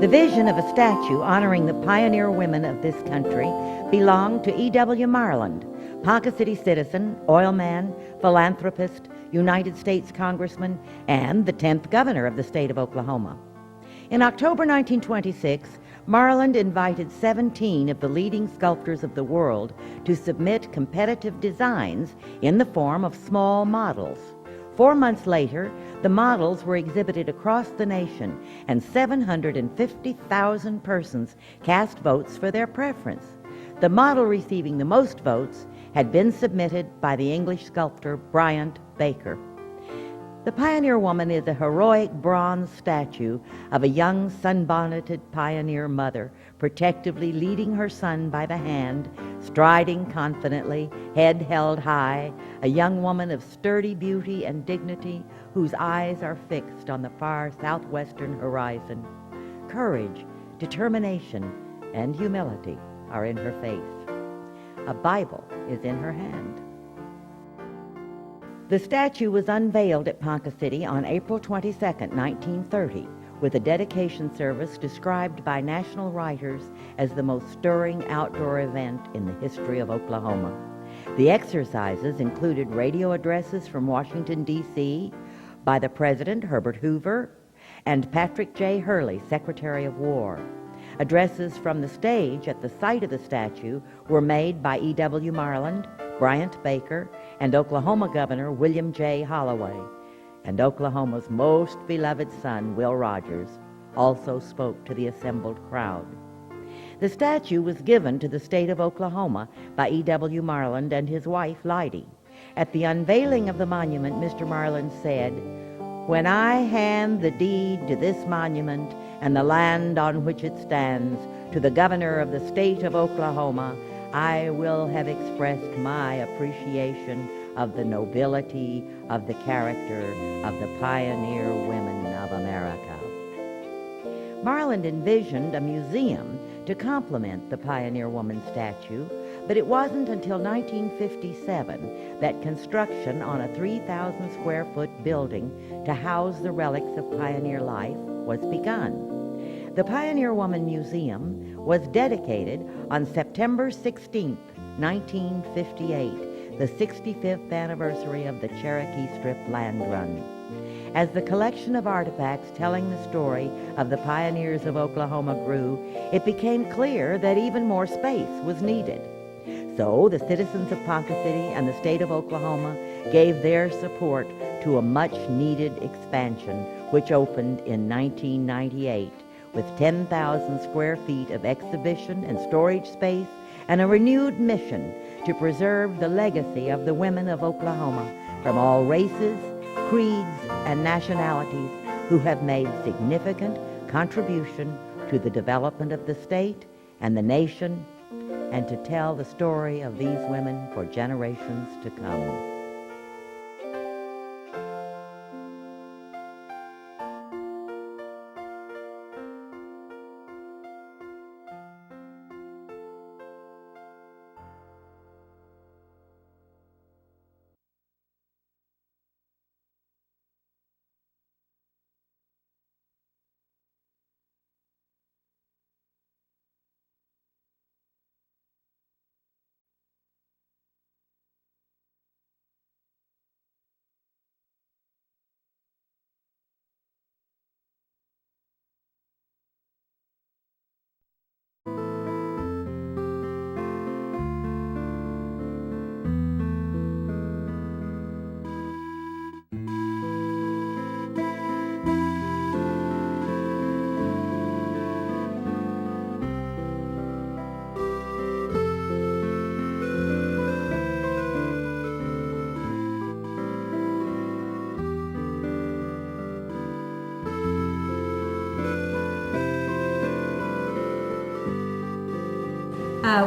The vision of a statue honoring the pioneer women of this country belonged to E.W. Marland, Ponca City citizen, oil man, philanthropist, United States Congressman, and the 10th governor of the state of Oklahoma. In October 1926, Marland invited 17 of the leading sculptors of the world to submit competitive designs in the form of small models. 4 months later, the models were exhibited across the nation, and 750,000 persons cast votes for their preference. The model receiving the most votes had been submitted by the English sculptor Bryant Baker. The Pioneer Woman is a heroic bronze statue of a young sunbonneted pioneer mother protectively leading her son by the hand, striding confidently, head held high, a young woman of sturdy beauty and dignity whose eyes are fixed on the far southwestern horizon. Courage, determination, and humility are in her face. A Bible is in her hand. The statue was unveiled at Ponca City on April 22, 1930, with a dedication service described by national writers as the most stirring outdoor event in the history of Oklahoma. The exercises included radio addresses from Washington, D.C., by the President, Herbert Hoover, and Patrick J. Hurley, Secretary of War. Addresses from the stage at the site of the statue were made by E.W. Marland, Bryant Baker, and Oklahoma Governor William J. Holloway. And Oklahoma's most beloved son, Will Rogers, also spoke to the assembled crowd. The statue was given to the state of Oklahoma by E.W. Marland and his wife, Lyde. At the unveiling of the monument, Mr. Marland said, "When I hand the deed to this monument and the land on which it stands to the governor of the state of Oklahoma, I will have expressed my appreciation of the nobility of the character of the pioneer women of America." Marland envisioned a museum to complement the Pioneer Woman statue, but it wasn't until 1957 that construction on a 3,000 square foot building to house the relics of pioneer life was begun. The Pioneer Woman Museum was dedicated on September 16, 1958, the 65th anniversary of the Cherokee Strip Land Run. As the collection of artifacts telling the story of the pioneers of Oklahoma grew, it became clear that even more space was needed. So the citizens of Ponca City and the state of Oklahoma gave their support to a much-needed expansion, which opened in 1998 with 10,000 square feet of exhibition and storage space and a renewed mission to preserve the legacy of the women of Oklahoma from all races, creeds, and nationalities who have made significant contribution to the development of the state and the nation, and to tell the story of these women for generations to come.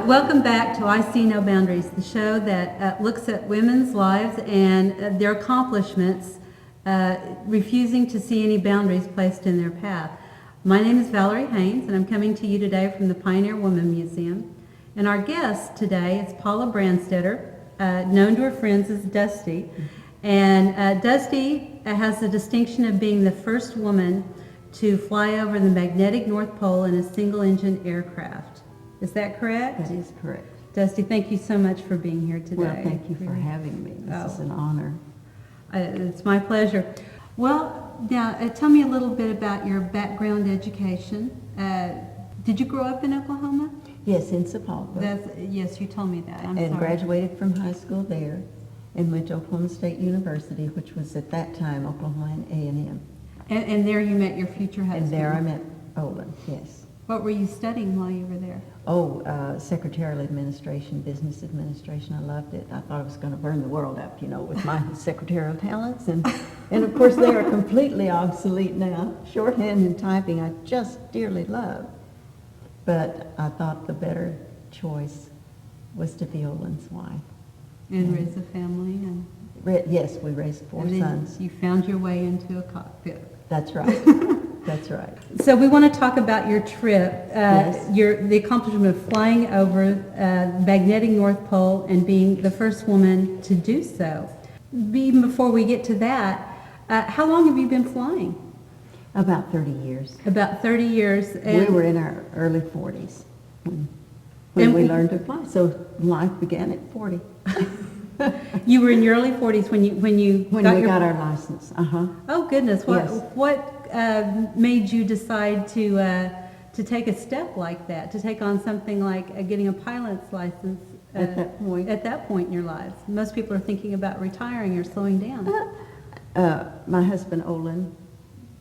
Welcome back to I See No Boundaries, the show that looks at women's lives and their accomplishments, refusing to see any boundaries placed in their path. My name is Valerie Haynes, and I'm coming to you today from the Pioneer Woman Museum. And our guest today is Paula Branstetter, known to her friends as Dusty. And Dusty has the distinction of being the first woman to fly over the magnetic North Pole in a single-engine aircraft. Is that correct? That is correct. Dusty, thank you so much for being here today. Well, thank you for having me. This is an honor. It's my pleasure. Well, now tell me a little bit about your background education. Did you grow up in Oklahoma? Yes, in Sepulveda. Yes, you told me that. I'm And sorry. graduated from high school there and went to Oklahoma State University, which was at that time Oklahoma A&M. And there you met your future husband. And there I met Olin, yes. What were you studying while you were there? Secretarial administration, business administration. I loved it. I thought I was going to burn the world up, with my secretarial talents. And of course, they are completely obsolete now. Shorthand and typing, I just dearly love. But I thought the better choice was to be Olin's wife. And raise a family. And Yes, we raised 4 then sons. you found your way into a cockpit. That's right. That's right. So we want to talk about your trip, Yes. the accomplishment of flying over magnetic North Pole and being the first woman to do so. Even before we get to that, how long have you been flying? About 30 years. About 30 years. We were in our early 40s when we learned to fly. So life began at 40. You were in your early 40s when we got our license. Oh goodness! Yes. What made you decide to take a step like that, to take on something like getting a pilot's license At that point. At that point in your lives, most people are thinking about retiring or slowing down. My husband Olin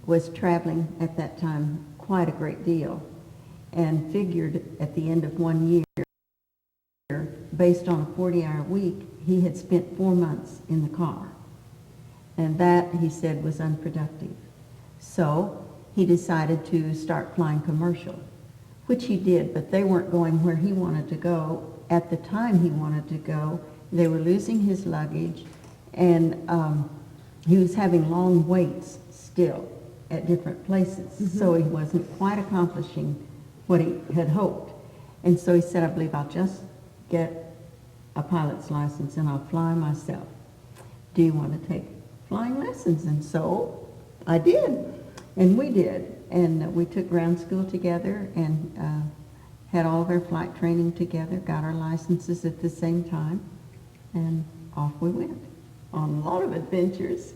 was traveling at that time quite a great deal, and figured at the end of 1 year, based on a 40-hour week, he had spent 4 months in the car. And that, he said, was unproductive. So he decided to start flying commercial, which he did, but they weren't going where he wanted to go at the time he wanted to go. They were losing his luggage, and he was having long waits still at different places. So he wasn't quite accomplishing what he had hoped. And so he said, I believe I'll just get a pilot's license and I'll fly myself. Do you want to take flying lessons? And so I did, and we did. And we took ground school together and had all of our flight training together, got our licenses at the same time, and off we went on a lot of adventures.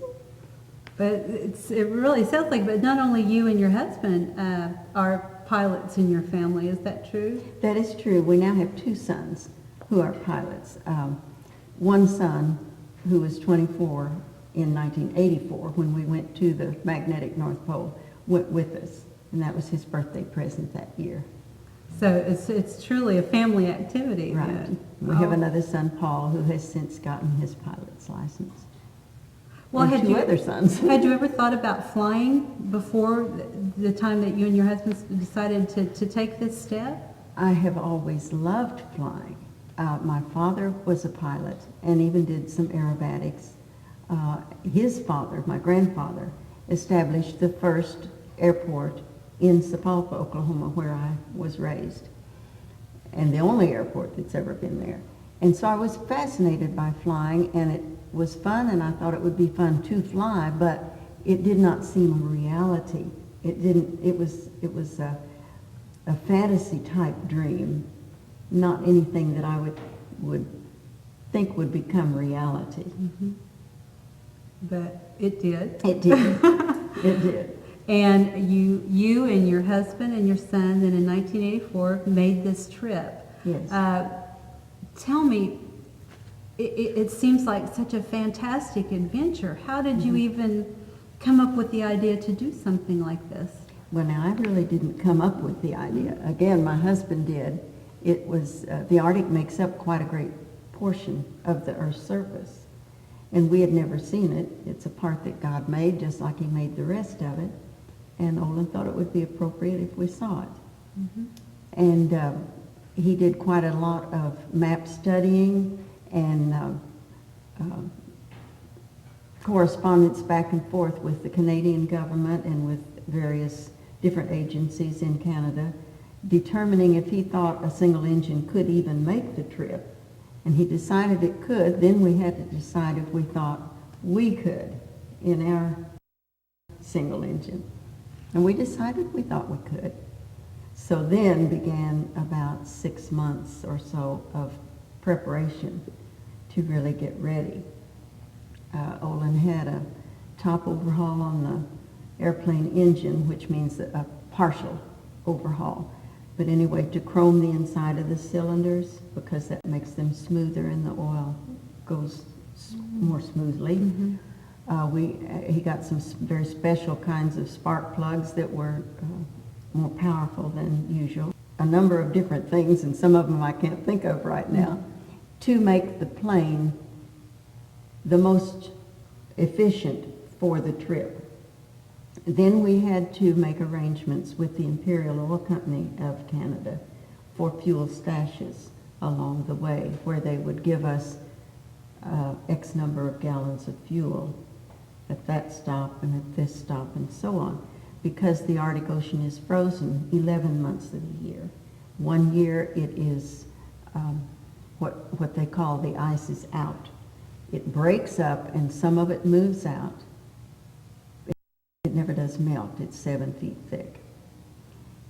But it really sounds like, but not only you and your husband are pilots in your family. Is that true? That is true. We now have 2 sons who are pilots. One son, who was 24 in 1984 when we went to the magnetic North Pole, went with us, and that was his birthday present that year. So it's truly a family activity. Right. Then. We have another son, Paul, who has since gotten his pilot's license. Well, and had 2 you other sons. Had you ever thought about flying before the time that you and your husband decided to take this step? I have always loved flying. My father was a pilot and even did some aerobatics. His father, my grandfather, established the first airport in Sepulveda, Oklahoma, where I was raised, and the only airport that's ever been there. And so I was fascinated by flying, and it was fun, and I thought it would be fun to fly, but it did not seem a reality. It didn't. It was a fantasy type dream, not anything that I would think would become reality. But it did. It did. It did. And you and your husband and your son then in 1984 made this trip. Yes. Tell me, it seems like such a fantastic adventure. How did you even come up with the idea to do something like this? Well, now, I really didn't come up with the idea. Again, my husband did. It was, the Arctic makes up quite a great portion of the Earth's surface. And we had never seen it. It's a part that God made, just like he made the rest of it. And Olin thought it would be appropriate if we saw it. And he did quite a lot of map studying and correspondence back and forth with the Canadian government and with various different agencies in Canada, determining if he thought a single engine could even make the trip. And he decided it could. Then we had to decide if we thought we could in our single engine. And we decided we thought we could. So then began about 6 months or so of preparation to really get ready. Olin had a top overhaul on the airplane engine, which means a partial overhaul. But anyway, to chrome the inside of the cylinders, because that makes them smoother and the oil goes more smoothly. He got some very special kinds of spark plugs that were more powerful than usual. A number of different things, and some of them I can't think of right now, to make the plane the most efficient for the trip. Then we had to make arrangements with the Imperial Oil Company of Canada for fuel stashes along the way, where they would give us X number of gallons of fuel at that stop and at this stop and so on, because the Arctic Ocean is frozen 11 months of the year. 1 year it is what they call the ice is out. It breaks up and some of it moves out. It never does melt. It's 7 feet thick.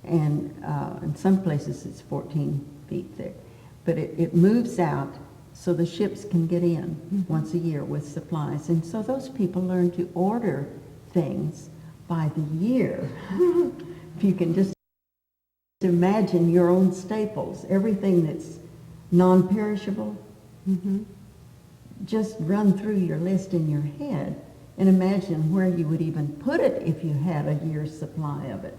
And in some places it's 14 feet thick. But it moves out so the ships can get in once a year with supplies. And so those people learn to order things by the year. If you can just imagine your own staples, everything that's non-perishable, just run through your list in your head and imagine where you would even put it if you had a year's supply of it.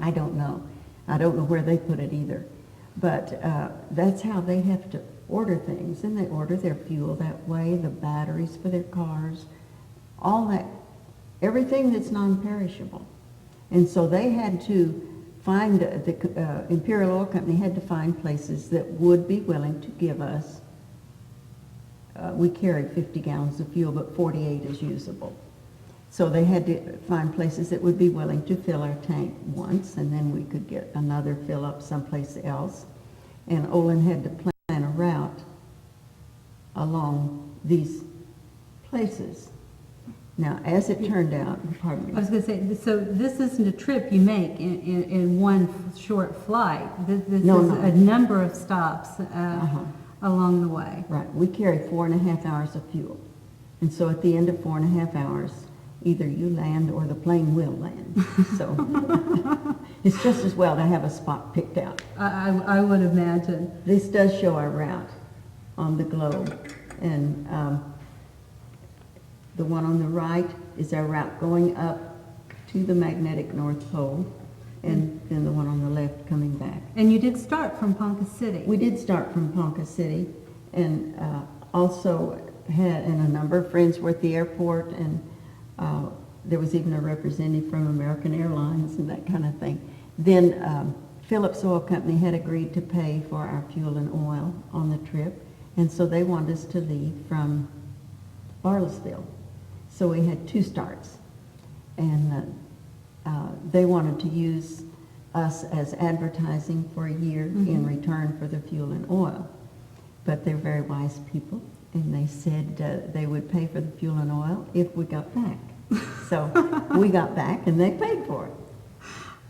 I don't know. I don't know where they put it either. But that's how they have to order things, and they order their fuel that way, the batteries for their cars, all that, everything that's non-perishable. And so they had to find, the Imperial Oil Company had to find places that would be willing to give us, we carried 50 gallons of fuel, but 48 is usable. So they had to find places that would be willing to fill our tank once, and then we could get another fill up someplace else. And Olin had to plan a route along these places. Now, as it turned out, pardon me. I was going to say, so this isn't a trip you make in one short flight. This is a number of stops along the way. Right. We carry 4.5 hours of fuel. And so at the end of 4.5 hours, either you land or the plane will land. So it's just as well to have a spot picked out. I would imagine. This does show our route on the globe. And the one on the right is our route going up to the magnetic North Pole, and then the one on the left coming back. And you did start from Ponca City. We did start from Ponca City, and also had a number of friends were at the airport, and there was even a representative from American Airlines and that kind of thing. Then Phillips Oil Company had agreed to pay for our fuel and oil on the trip, and so they wanted us to leave from Bartlesville. So we had 2 starts, and they wanted to use us as advertising for a year in return for the fuel and oil. But they're very wise people, and they said they would pay for the fuel and oil if we got back. So we got back, and they paid for it.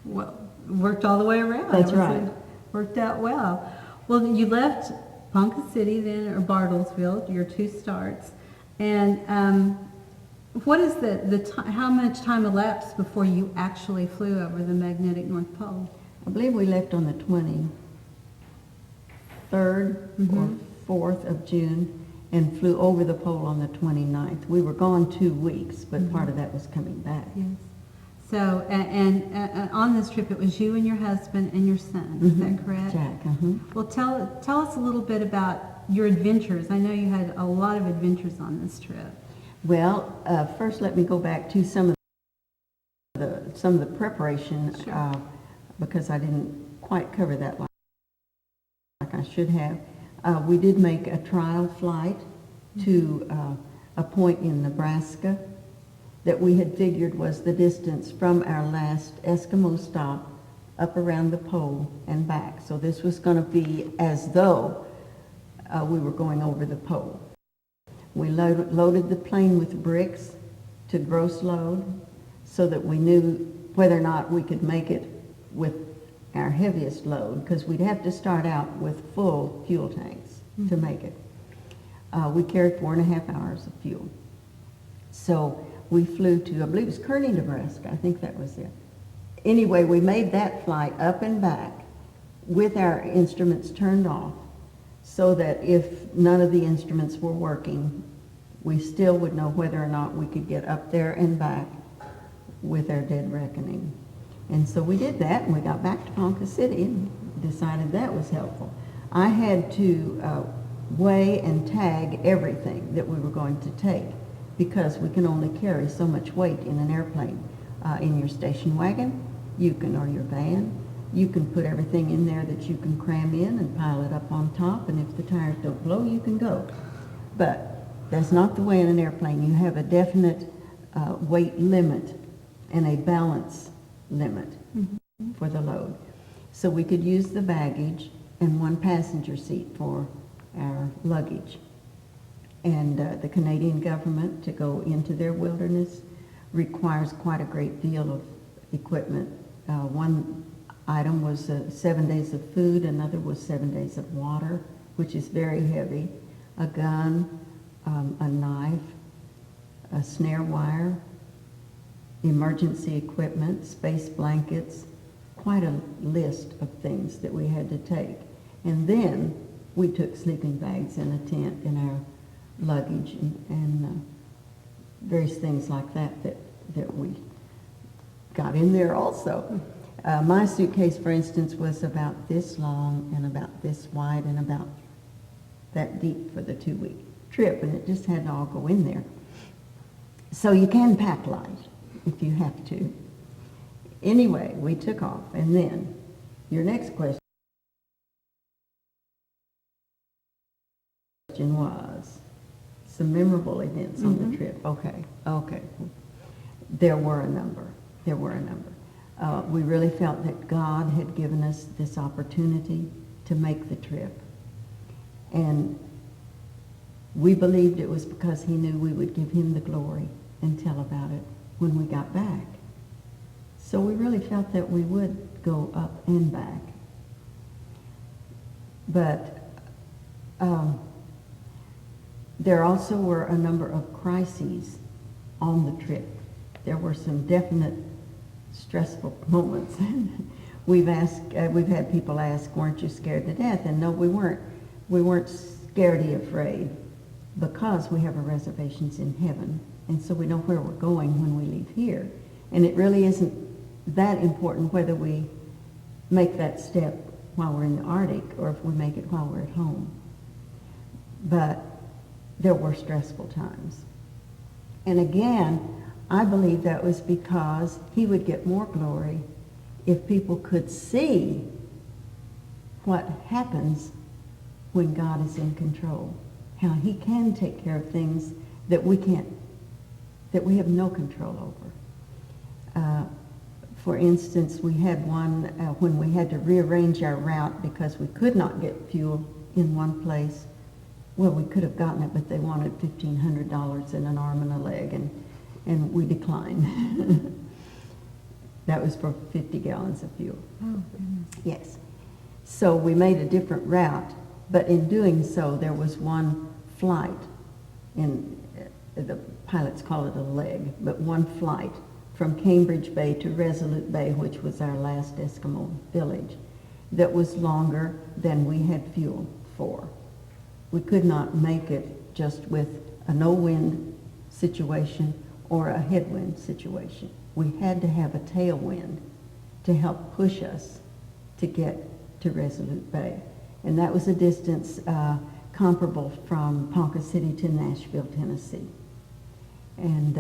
Well, worked all the way around. That's right. Worked out well. Well, you left Ponca City then, or Bartlesville, your 2 starts, and what is how much time elapsed before you actually flew over the magnetic North Pole? I believe we left on the 23rd or 4th of June and flew over the pole on the 29th. We were gone 2 weeks, but part of that was coming back. Yes. So, and on this trip, it was you and your husband and your son. Is that correct? Jack. Well, tell us a little bit about your adventures. I know you had a lot of adventures on this trip. Well, first let me go back to some of the preparation, because I didn't quite cover that like I should have. We did make a trial flight to a point in Nebraska that we had figured was the distance from our last Eskimo stop up around the pole and back. So this was going to be as though we were going over the pole. We loaded the plane with bricks to gross load so that we knew whether or not we could make it with our heaviest load, because we'd have to start out with full fuel tanks to make it. We carried 4.5 hours of fuel. So we flew to, I believe it was Kearney, Nebraska. I think that was it. Anyway, we made that flight up and back with our instruments turned off, so that if none of the instruments were working, we still would know whether or not we could get up there and back with our dead reckoning. And so we did that, and we got back to Ponca City and decided that was helpful. I had to weigh and tag everything that we were going to take, because we can only carry so much weight in an airplane. In your station wagon, you can, or your van, you can put everything in there that you can cram in and pile it up on top, and if the tires don't blow, you can go. But that's not the way in an airplane. You have a definite weight limit and a balance limit for the load. So we could use the baggage and one passenger seat for our luggage. And the Canadian government, to go into their wilderness, requires quite a great deal of equipment. One item was 7 days of food, another was 7 days of water, which is very heavy, a gun, a knife, a snare wire, emergency equipment, space blankets, quite a list of things that we had to take. And then we took sleeping bags and a tent in our luggage and various things like that we got in there also. My suitcase, for instance, was about this long and about this wide and about that deep for the 2-week trip, and it just had to all go in there. So you can pack light if you have to. Anyway, we took off, and then your next question was some memorable events on the trip. Okay. There were a number. We really felt that God had given us this opportunity to make the trip. And we believed it was because he knew we would give him the glory and tell about it when we got back. So we really felt that we would go up and back. But there also were a number of crises on the trip. There were some definite stressful moments. We've had people ask, "Weren't you scared to death?" And no, we weren't. We weren't scaredy afraid, because we have our reservations in heaven, and so we know where we're going when we leave here. And it really isn't that important whether we make that step while we're in the Arctic or if we make it while we're at home. But there were stressful times. And again, I believe that was because he would get more glory if people could see what happens when God is in control, how he can take care of things that we can't, that we have no control over. For instance, we had one when we had to rearrange our route because we could not get fuel in one place. Well, we could have gotten it, but they wanted $1,500 and an arm and a leg, and we declined. That was for 50 gallons of fuel. Oh, goodness. Yes. So we made a different route, but in doing so, there was one flight, and the pilots call it a leg, but one flight from Cambridge Bay to Resolute Bay, which was our last Eskimo village, that was longer than we had fuel for. We could not make it just with a no-wind situation or a headwind situation. We had to have a tailwind to help push us to get to Resolute Bay. And that was a distance comparable from Ponca City to Nashville, Tennessee. And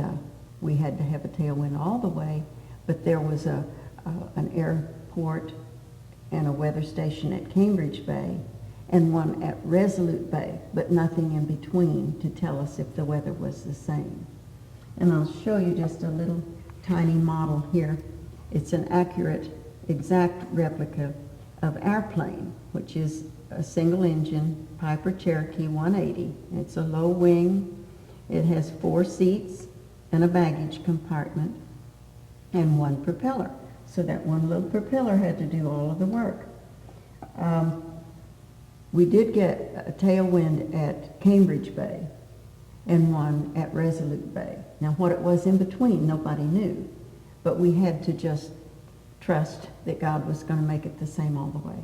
we had to have a tailwind all the way, but there was an airport and a weather station at Cambridge Bay and one at Resolute Bay, but nothing in between to tell us if the weather was the same. And I'll show you just a little tiny model here. It's an accurate, exact replica of our plane, which is a single engine Piper Cherokee 180. It's a low wing, It has 4 seats and a baggage compartment and 1 propeller. So that one little propeller had to do all of the work. We did get a tailwind at Cambridge Bay and one at Resolute Bay. Now what it was in between, nobody knew. But we had to just trust that God was going to make it the same all the way.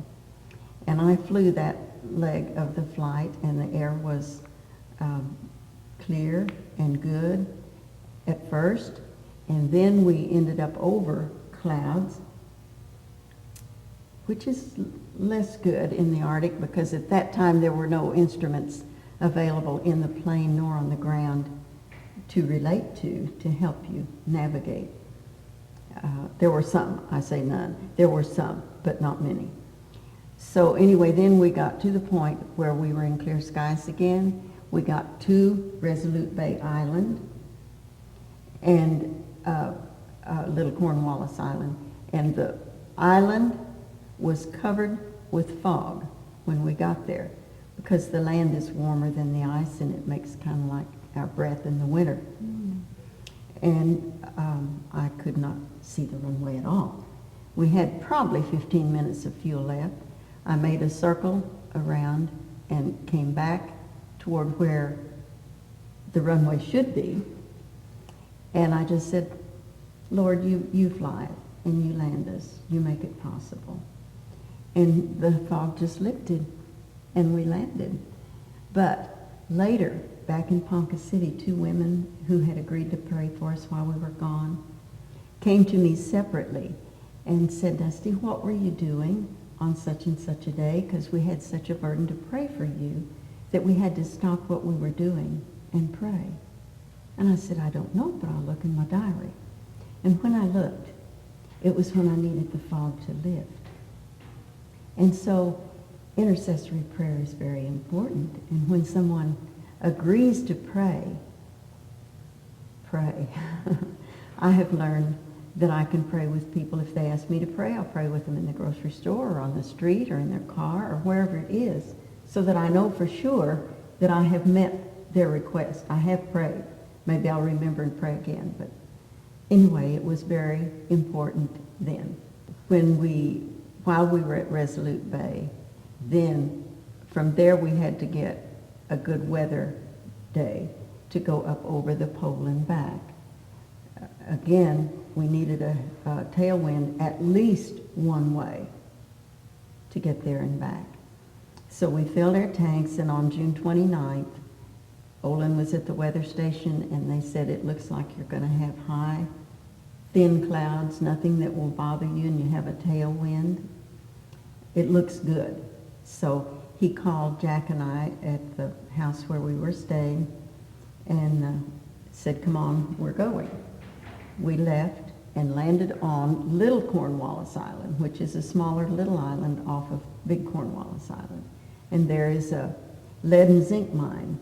And I flew that leg of the flight, and the air was clear and good at first. And then we ended up over clouds, which is less good in the Arctic because at that time there were no instruments available in the plane nor on the ground to relate to help you navigate. There were some, I say none, there were some, but not many. So anyway, then we got to the point where we were in clear skies again. We got to Resolute Bay Island and Little Cornwallis Island, and the island was covered with fog when we got there because the land is warmer than the ice and it makes kind of like our breath in the winter. And I could not see the runway at all. We had probably 15 minutes of fuel left. I made a circle around and came back toward where the runway should be. And I just said, Lord, you fly it and you land us. You make it possible. And the fog just lifted and we landed. But later, back in Ponca City, 2 women who had agreed to pray for us while we were gone came to me separately and said, Dusty, what were you doing on such and such a day? Because we had such a burden to pray for you that we had to stop what we were doing and pray. And I said, I don't know, but I'll look in my diary. And when I looked, it was when I needed the fog to lift. And so intercessory prayer is very important. And when someone agrees to pray, pray. I have learned that I can pray with people. If they ask me to pray, I'll pray with them in the grocery store or on the street or in their car or wherever it is, so that I know for sure that I have met their request. I have prayed. Maybe I'll remember and pray again. But anyway, it was very important then. While we were at Resolute Bay, then from there we had to get a good weather day to go up over the pole and back. Again, we needed a tailwind at least one way to get there and back. So we filled our tanks, and on June 29th, Olin was at the weather station, and they said, it looks like you're going to have high, thin clouds, nothing that will bother you, and you have a tailwind. It looks good. So he called Jack and I at the house where we were staying and said, come on, we're going. We left and landed on Little Cornwallis Island, which is a smaller little island off of Big Cornwallis Island. And there is a lead and zinc mine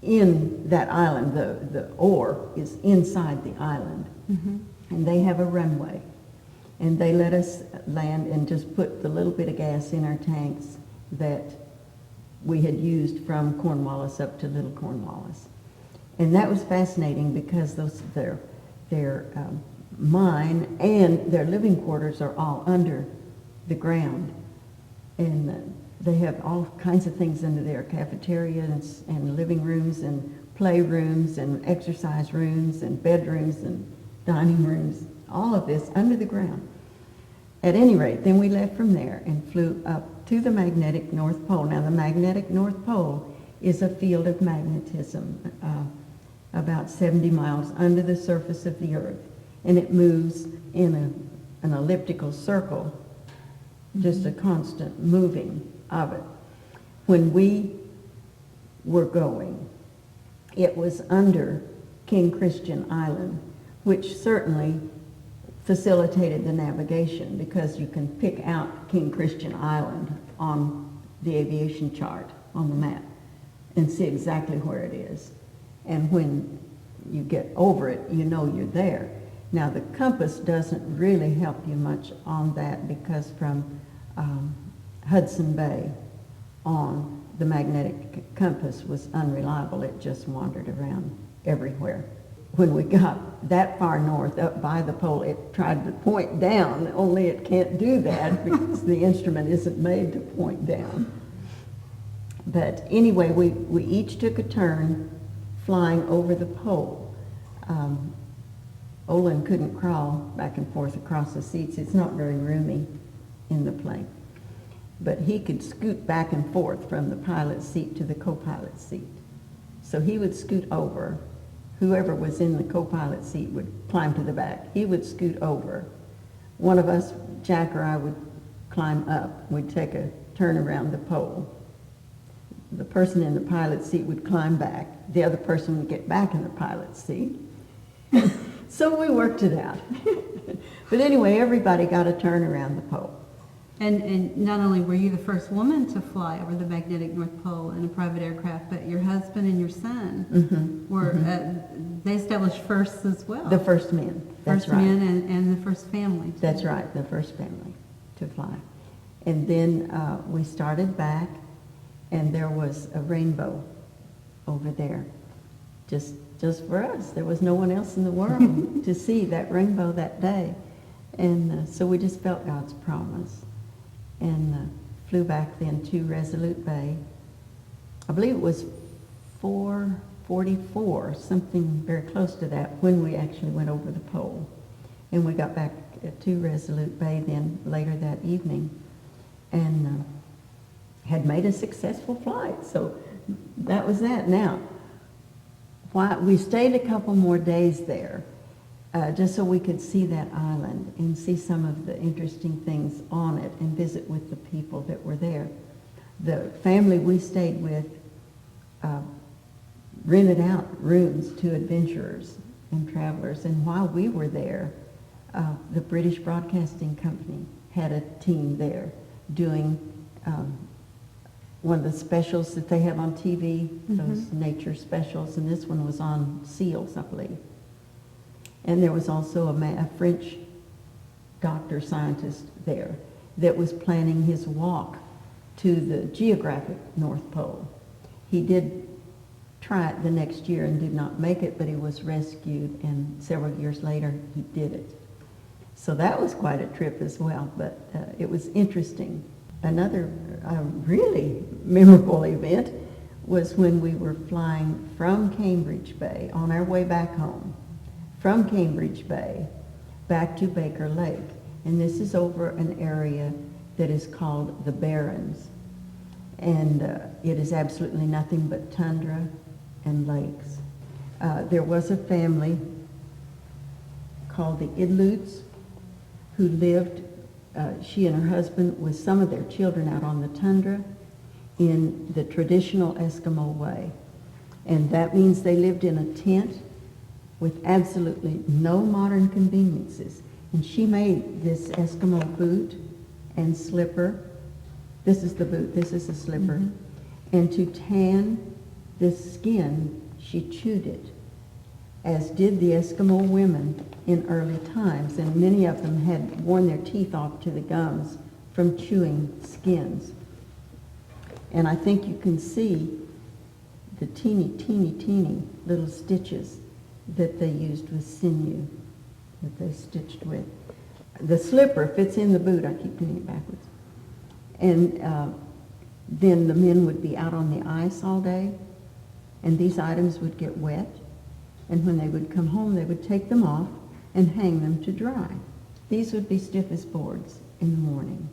in that island. The ore is inside the island. And they have a runway. And they let us land and just put the little bit of gas in our tanks that we had used from Cornwallis up to Little Cornwallis. And that was fascinating because their mine and their living quarters are all under the ground. And they have all kinds of things under there, cafeterias and living rooms and playrooms and exercise rooms and bedrooms and dining rooms, all of this under the ground. At any rate, then we left from there and flew up to the magnetic North Pole. Now, the magnetic North Pole is a field of magnetism about 70 miles under the surface of the Earth, and it moves in an elliptical circle, just a constant moving of it. When we were going, it was under King Christian Island, which certainly facilitated the navigation because you can pick out King Christian Island on the aviation chart on the map and see exactly where it is. And when you get over it, you know you're there. Now, the compass doesn't really help you much on that because from Hudson Bay on, the magnetic compass was unreliable. It just wandered around everywhere. When we got that far north, up by the pole, it tried to point down, only it can't do that because the instrument isn't made to point down. But anyway, we each took a turn flying over the pole. Olin couldn't crawl back and forth across the seats. It's not very roomy in the plane. But he could scoot back and forth from the pilot's seat to the co-pilot's seat. So he would scoot over. Whoever was in the co-pilot seat would climb to the back. He would scoot over. One of us, Jack or I, would climb up. We'd take a turn around the pole. The person in the pilot's seat would climb back. The other person would get back in the pilot's seat. So we worked it out. But anyway, everybody got a turn around the pole. And not only were you the first woman to fly over the magnetic North Pole in a private aircraft, but your husband and your son were, they established firsts as well. The first men, that's first right. men and the first family. That's right, the first family to fly. And then we started back, and there was a rainbow over there, just for us. There was no one else in the world to see that rainbow that day. And so we just felt God's promise. And flew back then to Resolute Bay. I believe it was 4:44, something very close to that, when we actually went over the pole. And we got back to Resolute Bay then later that evening, and had made a successful flight. So that was that. Now, we stayed a couple more days there, just so we could see that island and see some of the interesting things on it and visit with the people that were there. The family we stayed with rented out rooms to adventurers and travelers, and while we were there, the British Broadcasting Company had a team there doing one of the specials that they have on TV, those nature specials, and this one was on seals, I believe. And there was also a French doctor scientist there that was planning his walk to the Geographic North Pole. He did try it the next year and did not make it, but he was rescued, and several years later he did it. So that was quite a trip as well, but it was interesting. Another really memorable event was when we were flying from Cambridge Bay on our way back home, from Cambridge Bay back to Baker Lake. And this is over an area that is called the Barrens. And it is absolutely nothing but tundra and lakes. There was a family called the Idlutes who lived, she and her husband, with some of their children out on the tundra in the traditional Eskimo way. And that means they lived in a tent with absolutely no modern conveniences. And she made this Eskimo boot and slipper. This is the boot, this is the slipper. And to tan this skin, she chewed it, as did the Eskimo women in early times. And many of them had worn their teeth off to the gums from chewing skins. And I think you can see the teeny little stitches that they used with sinew, that they stitched with. The slipper fits in the boot. I keep doing it backwards. And then the men would be out on the ice all day, and these items would get wet. And when they would come home, they would take them off and hang them to dry. These would be stiff as boards in the morning.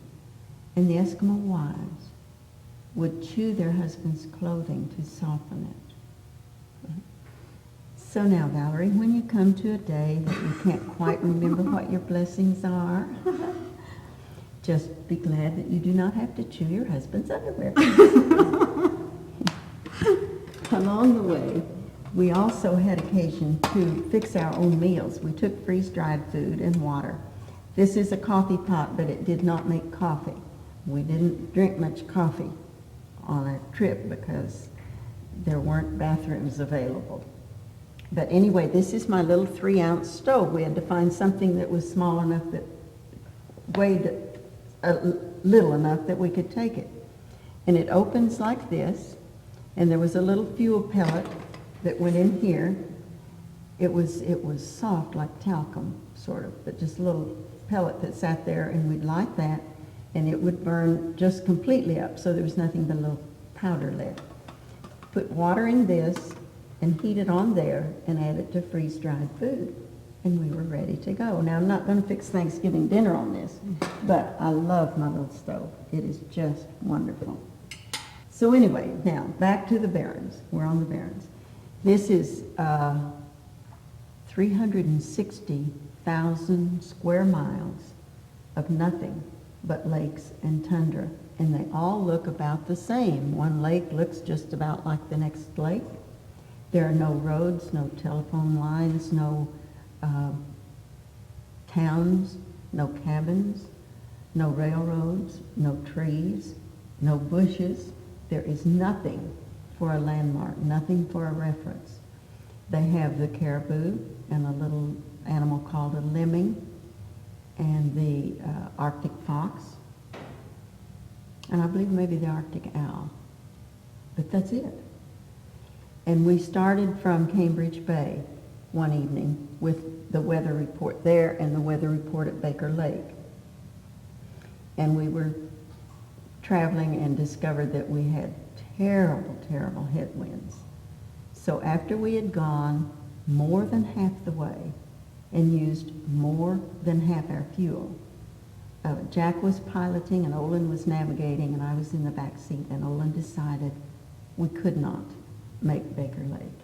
And the Eskimo wives would chew their husband's clothing to soften it. So now, Valerie, when you come to a day that you can't quite remember what your blessings are, just be glad that you do not have to chew your husband's underwear. Along the way, we also had occasion to fix our own meals. We took freeze-dried food and water. This is a coffee pot, but it did not make coffee. We didn't drink much coffee on our trip because there weren't bathrooms available. But anyway, this is my little 3-ounce stove. We had to find something that was small enough, that weighed little enough that we could take it. And it opens like this, and there was a little fuel pellet that went in here. It was soft like talcum, sort of, but just a little pellet that sat there, and we'd light that, and it would burn just completely up, so there was nothing but a little powder left. Put water in this and heat it on there and add it to freeze-dried food. And we were ready to go. Now, I'm not going to fix Thanksgiving dinner on this, but I love my little stove. It is just wonderful. So anyway, now, back to the Barrens. We're on the Barrens. This is 360,000 square miles of nothing but lakes and tundra. And they all look about the same. One lake looks just about like the next lake. There are no roads, no telephone lines, no towns, no cabins, no railroads, no trees, no bushes. There is nothing for a landmark, nothing for a reference. They have the caribou and a little animal called a lemming and the Arctic fox, and I believe maybe the Arctic owl, but that's it. And we started from Cambridge Bay one evening with the weather report there and the weather report at Baker Lake. And we were traveling and discovered that we had terrible, terrible headwinds. So after we had gone more than half the way and used more than half our fuel, Jack was piloting and Olin was navigating and I was in the back seat, and Olin decided we could not make Baker Lake.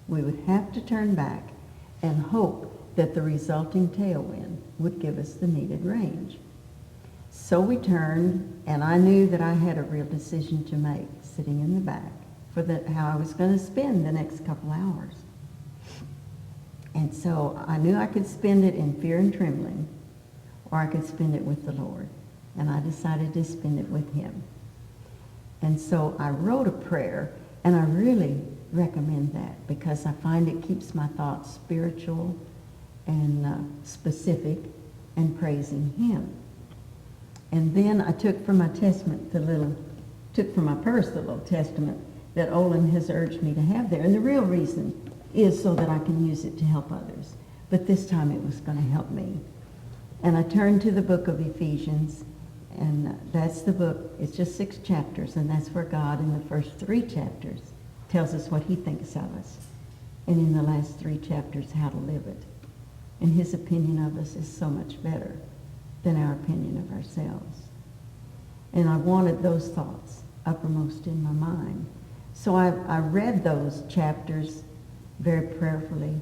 We would have to turn back and hope that the resulting tailwind would give us the needed range. So we turned, and I knew that I had a real decision to make sitting in the back for how I was going to spend the next couple hours. And so I knew I could spend it in fear and trembling, or I could spend it with the Lord. And I decided to spend it with Him. And so I wrote a prayer, and I really recommend that because I find it keeps my thoughts spiritual and specific and praising Him. And then I took from my testament took from my purse the little testament that Olin has urged me to have there. And the real reason is so that I can use it to help others. But this time it was going to help me. And I turned to the book of Ephesians, and that's the book. It's just 6 chapters, and that's where God in the first 3 chapters tells us what He thinks of us, and in the last 3 chapters how to live it. And His opinion of us is so much better than our opinion of ourselves. And I wanted those thoughts uppermost in my mind. So I read those chapters very prayerfully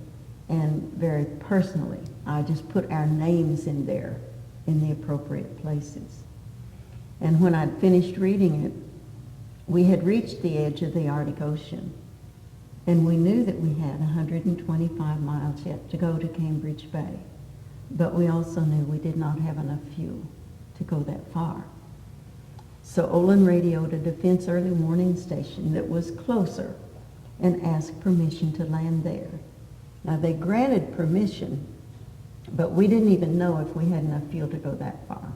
and very personally. I just put our names in there in the appropriate places. And when I'd finished reading it, we had reached the edge of the Arctic Ocean, and we knew that we had 125 miles yet to go to Cambridge Bay. But we also knew we did not have enough fuel to go that far. So Olin radioed a defense early warning station that was closer and asked permission to land there. Now they granted permission, but we didn't even know if we had enough fuel to go that far.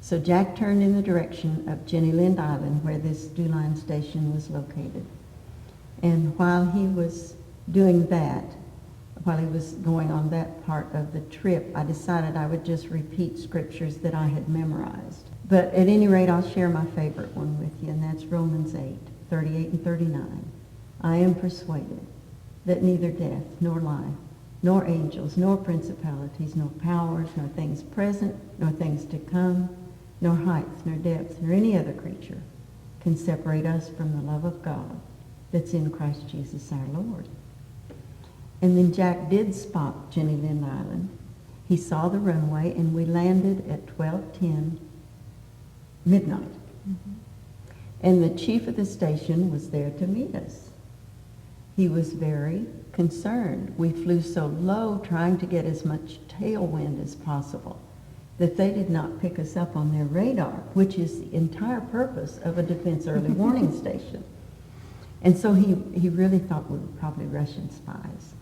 So Jack turned in the direction of Jenny Lind Island, where this DuLine station was located. And while he was doing that, while he was going on that part of the trip, I decided I would just repeat scriptures that I had memorized. But at any rate, I'll share my favorite one with you, and that's Romans 8:38 and 39. I am persuaded that neither death, nor life, nor angels, nor principalities, nor powers, nor things present, nor things to come, nor height, nor depth, nor any other creature can separate us from the love of God that's in Christ Jesus our Lord. And then Jack did spot Jenny Lind Island. He saw the runway, and we landed at 12:10 midnight. Mm-hmm. And the chief of the station was there to meet us. He was very concerned. We flew so low, trying to get as much tailwind as possible, that they did not pick us up on their radar, which is the entire purpose of a defense early warning station. And so he really thought we were probably Russian spies.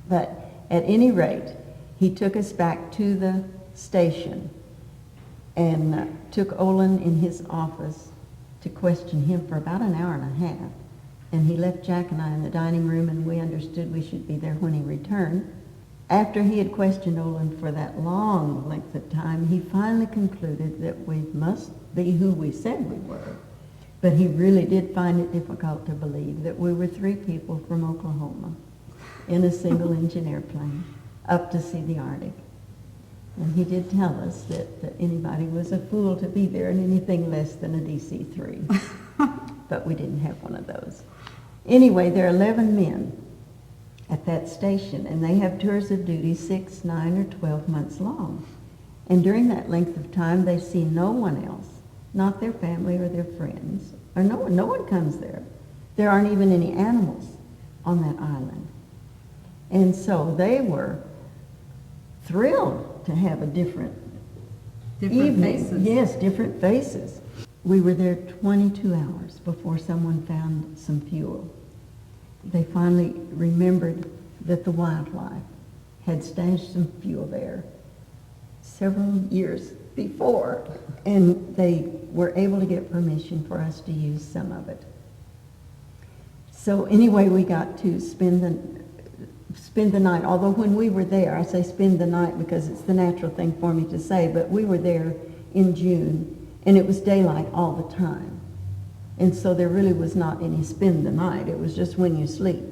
But at any rate, he took us back to the station and took Olin in his office to question him for about an hour and a half. And he left Jack and I in the dining room, and we understood we should be there when he returned. After he had questioned Olin for that long length of time, he finally concluded that we must be who we said we were. But he really did find it difficult to believe that we were 3 people from Oklahoma in a single engine airplane up to see the Arctic. And he did tell us that anybody was a fool to be there in anything less than a DC-3. But we didn't have one of those. Anyway, there are 11 men at that station, and they have tours of duty 6, 9, or 12 months long. And during that length of time, they see no one else, not their family or their friends, or no one comes there. There aren't even any animals on that island. And so they were thrilled to have a different evening. Faces. Yes, different faces. We were there 22 hours before someone found some fuel. They finally remembered that the wildlife had stashed some fuel there several years before, and they were able to get permission for us to use some of it. So anyway, we got to spend the night, although when we were there, I say spend the night because it's the natural thing for me to say, but we were there in June, and it was daylight all the time. And so there really was not any spend the night. It was just when you sleep.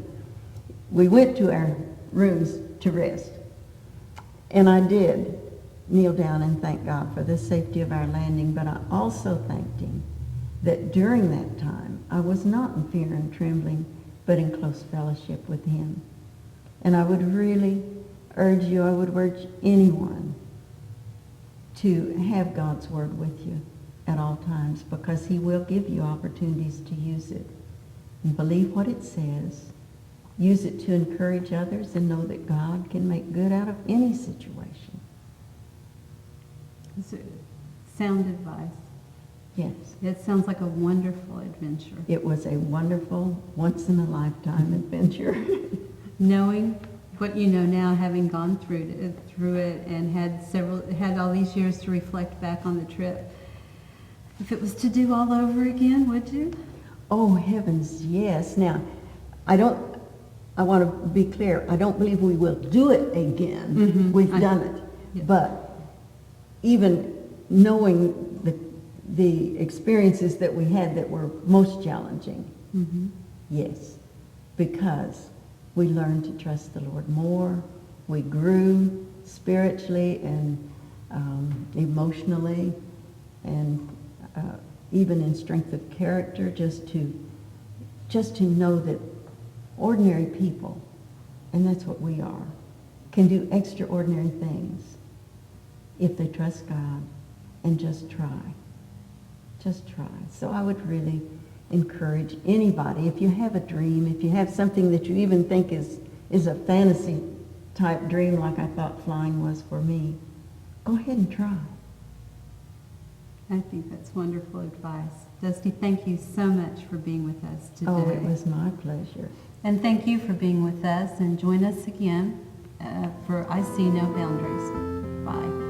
We went to our rooms to rest. And I did kneel down and thank God for the safety of our landing, but I also thanked him that during that time I was not in fear and trembling, but in close fellowship with him. And I would really urge you, I would urge anyone to have God's word with you at all times, because he will give you opportunities to use it. And believe what it says. Use it to encourage others, and know that God can make good out of any situation. It's sound advice. Yes. It sounds like a wonderful adventure. It was a wonderful, once-in-a-lifetime adventure. Knowing what you know now, having gone through it and had all these years to reflect back on the trip. If it was to do all over again, would you? Oh, heavens, yes. Now, I want to be clear, I don't believe we will do it again. Mm-hmm. We've done it. Yes. But even knowing the experiences that we had that were most challenging, Mm-hmm. yes, because we learned to trust the Lord more. We grew spiritually and emotionally, and even in strength of character, just to know that ordinary people, and that's what we are, can do extraordinary things if they trust God and just try. Just try. So I would really encourage anybody, if you have a dream, if you have something that you even think is a fantasy type dream like I thought flying was for me, go ahead and try. I think that's wonderful advice. Dusty, thank you so much for being with us today. Oh, it was my pleasure. And thank you for being with us, and join us again for I See No Boundaries. Bye.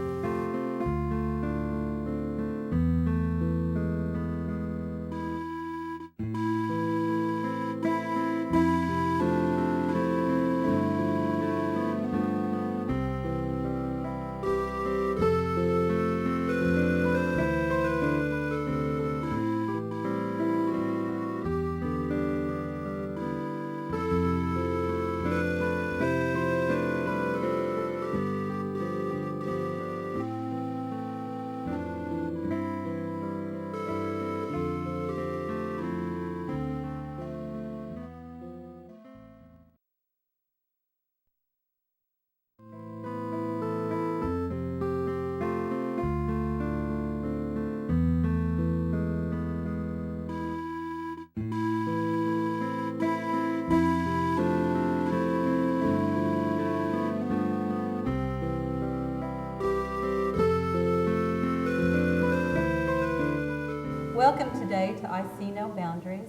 Welcome today to I See No Boundaries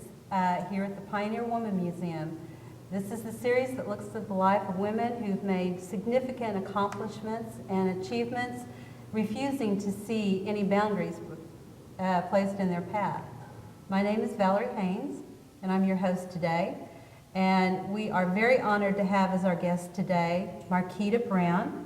here at the Pioneer Woman Museum. This is the series that looks at the life of women who've made significant accomplishments and achievements, refusing to see any boundaries placed in their path. My name is Valerie Haynes, and I'm your host today. And we are very honored to have as our guest today Marqueta Brown.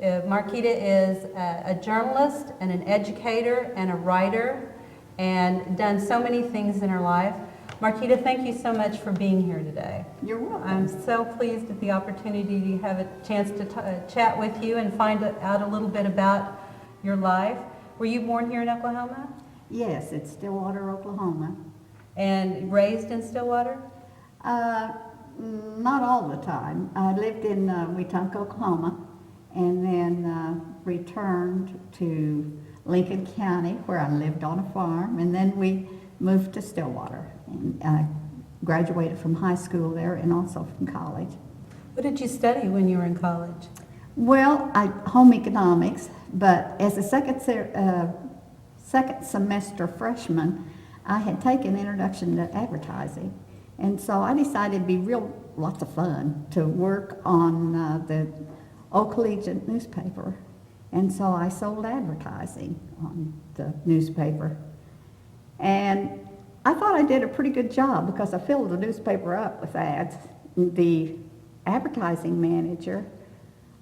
Marqueta is a journalist and an educator and a writer and done so many things in her life. Marqueta, thank you so much for being here today. You're welcome. I'm so pleased at the opportunity to have a chance to chat with you and find out a little bit about your life. Were you born here in Oklahoma? Yes, it's Stillwater, Oklahoma. And raised in Stillwater? Not all the time. I lived in Wetumpka, Oklahoma, and then returned to Lincoln County, where I lived on a farm, and then we moved to Stillwater. And I graduated from high school there and also from college. What did you study when you were in college? Well, home economics, but as a second semester freshman, I had taken Introduction to Advertising. And so I decided it'd be lots of fun to work on the Old Collegiate newspaper. And so I sold advertising on the newspaper. And I thought I did a pretty good job because I filled the newspaper up with ads. The advertising manager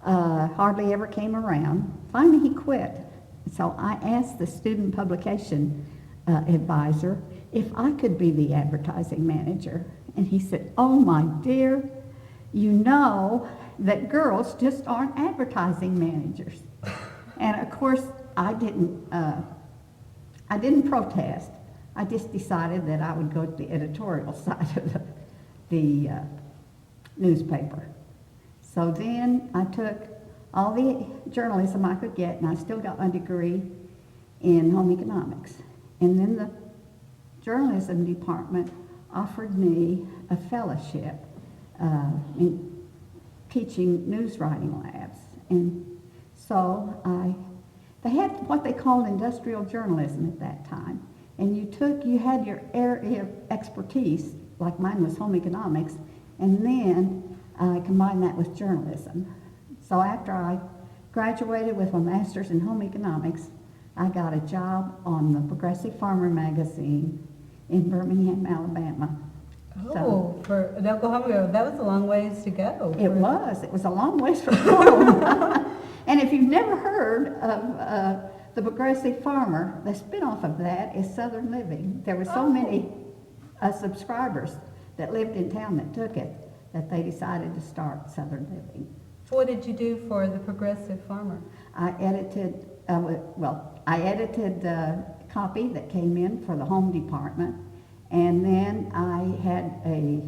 hardly ever came around. Finally, he quit. So I asked the student publication advisor if I could be the advertising manager. And he said, "Oh, my dear, you know that girls just aren't advertising managers." And of course, I didn't protest. I just decided that I would go to the editorial side of the newspaper. So then I took all the journalism I could get, and I still got my degree in home economics. And then the journalism department offered me a fellowship in teaching news writing labs. And so they had what they called industrial journalism at that time. And you had your area of expertise, like mine was home economics, and then I combined that with journalism. So after I graduated with a master's in home economics, I got a job on the Progressive Farmer magazine in Birmingham, Alabama. Oh, for Oklahoma, that was a long ways to go. It was a long ways from home. And if you've never heard of the Progressive Farmer, the spinoff of that is Southern Living. There were so many subscribers that lived in town that took it that they decided to start Southern Living. What did you do for the Progressive Farmer? I edited the copy that came in for the home department, and then I had a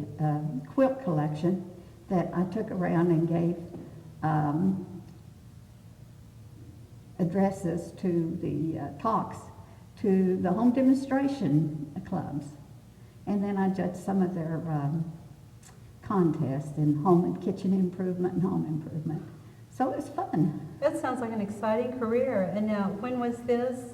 quilt collection that I took around and gave addresses to the talks to the home demonstration clubs. And then I judged some of their contests in home and kitchen improvement and home improvement. So it was fun. That sounds like an exciting career. And now, when was this?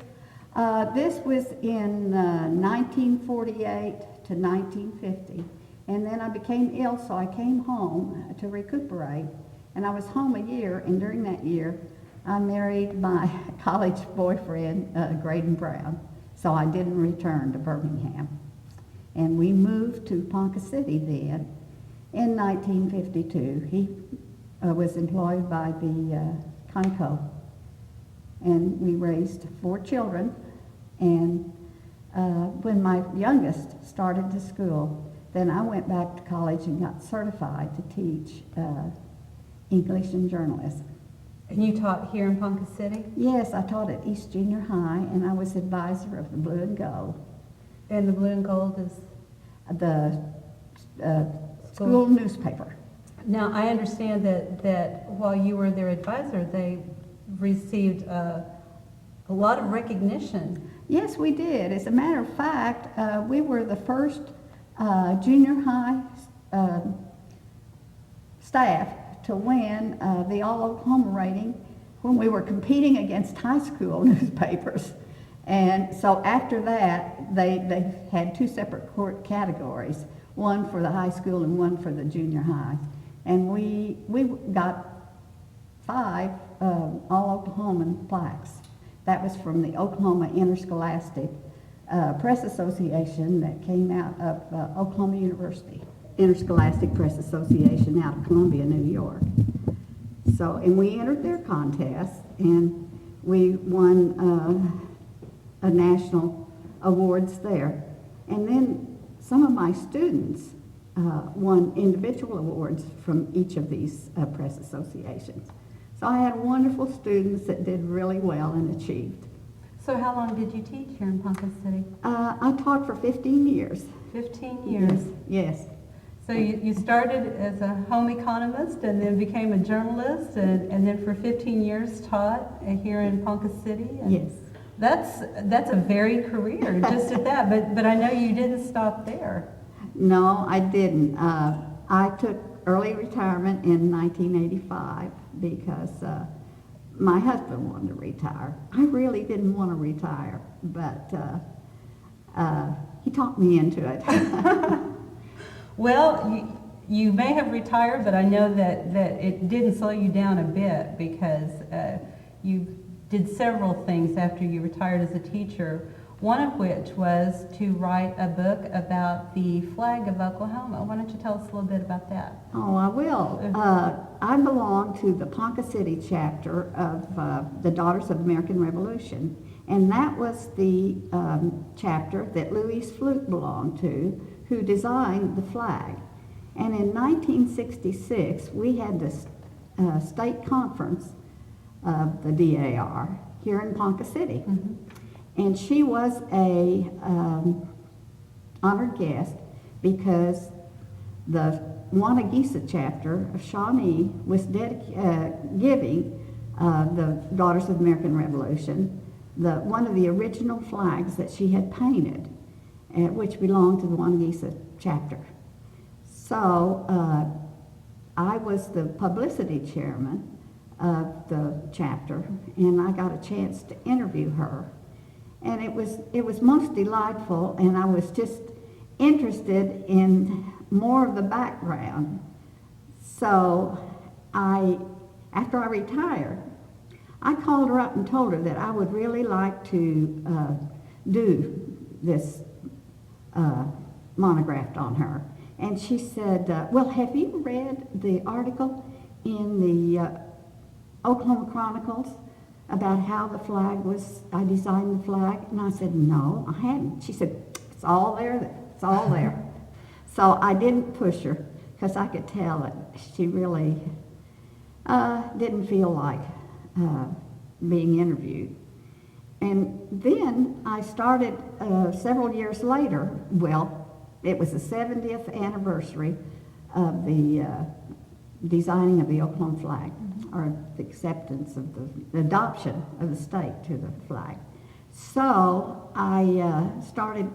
This was in 1948 to 1950. And then I became ill, so I came home to recuperate. And I was home a year, and during that year, I married my college boyfriend, Graydon Brown. So I didn't return to Birmingham. And we moved to Ponca City then in 1952. He was employed by the Conco. And we raised 4 children. And when my youngest started to school, then I went back to college and got certified to teach English and journalism. And you taught here in Ponca City? Yes, I taught at East Junior High, and I was advisor of the Blue and Gold. And the Blue and Gold is? The school newspaper. Now, I understand that while you were their advisor, they received a lot of recognition. Yes, we did. As a matter of fact, we were the first junior high staff to win the All Oklahoma rating when we were competing against high school newspapers. And so after that, they had 2 separate categories, one for the high school and one for the junior high. And we got 5 All Oklahoman plaques. That was from the Oklahoma Interscholastic press association that came out of Oklahoma University, Interscholastic Press Association out of Columbia, New York. So, and we entered their contest, and we won a national awards there. And then some of my students won individual awards from each of these press associations. So I had wonderful students that did really well and achieved. So how long did you teach here in Ponca City? I taught for 15 years. 15 years. Yes. So you started as a home economist and then became a journalist and then for 15 years taught here in Ponca City? And Yes. That's a varied career, just at that, but I know you didn't stop there. No, I didn't. I took early retirement in 1985 because my husband wanted to retire. I really didn't want to retire, but he talked me into it. Well, you may have retired, but I know that it didn't slow you down a bit because you did several things after you retired as a teacher, one of which was to write a book about the flag of Oklahoma. Why don't you tell us a little bit about that? Oh, I will. I belong to the Ponca City chapter of the Daughters of the American Revolution, and that was the chapter that Fluke belonged to, who designed the flag. And in 1966, we had this state conference of the DAR here in Ponca City. Mm-hmm. And she was a honored guest because the Wanagisa chapter of Shawnee was giving the Daughters of the American Revolution one of the original flags that she had painted, which belonged to the Wanagisa chapter. So I was the publicity chairman of the chapter, and I got a chance to interview her. And it was most delightful, and I was just interested in more of the background. So after I retired, I called her up and told her that I would really like to do this monograph on her. And she said, well, have you read the article in the Oklahoma Chronicles about how the flag was, I designed the flag? And I said, no, I hadn't. She said, it's all there, it's all there. So I didn't push her because I could tell that she really didn't feel like being interviewed. And then I started several years later, well, it was the 70th anniversary of the designing of the Oklahoma flag, or the acceptance of the adoption of the state to the flag. So I started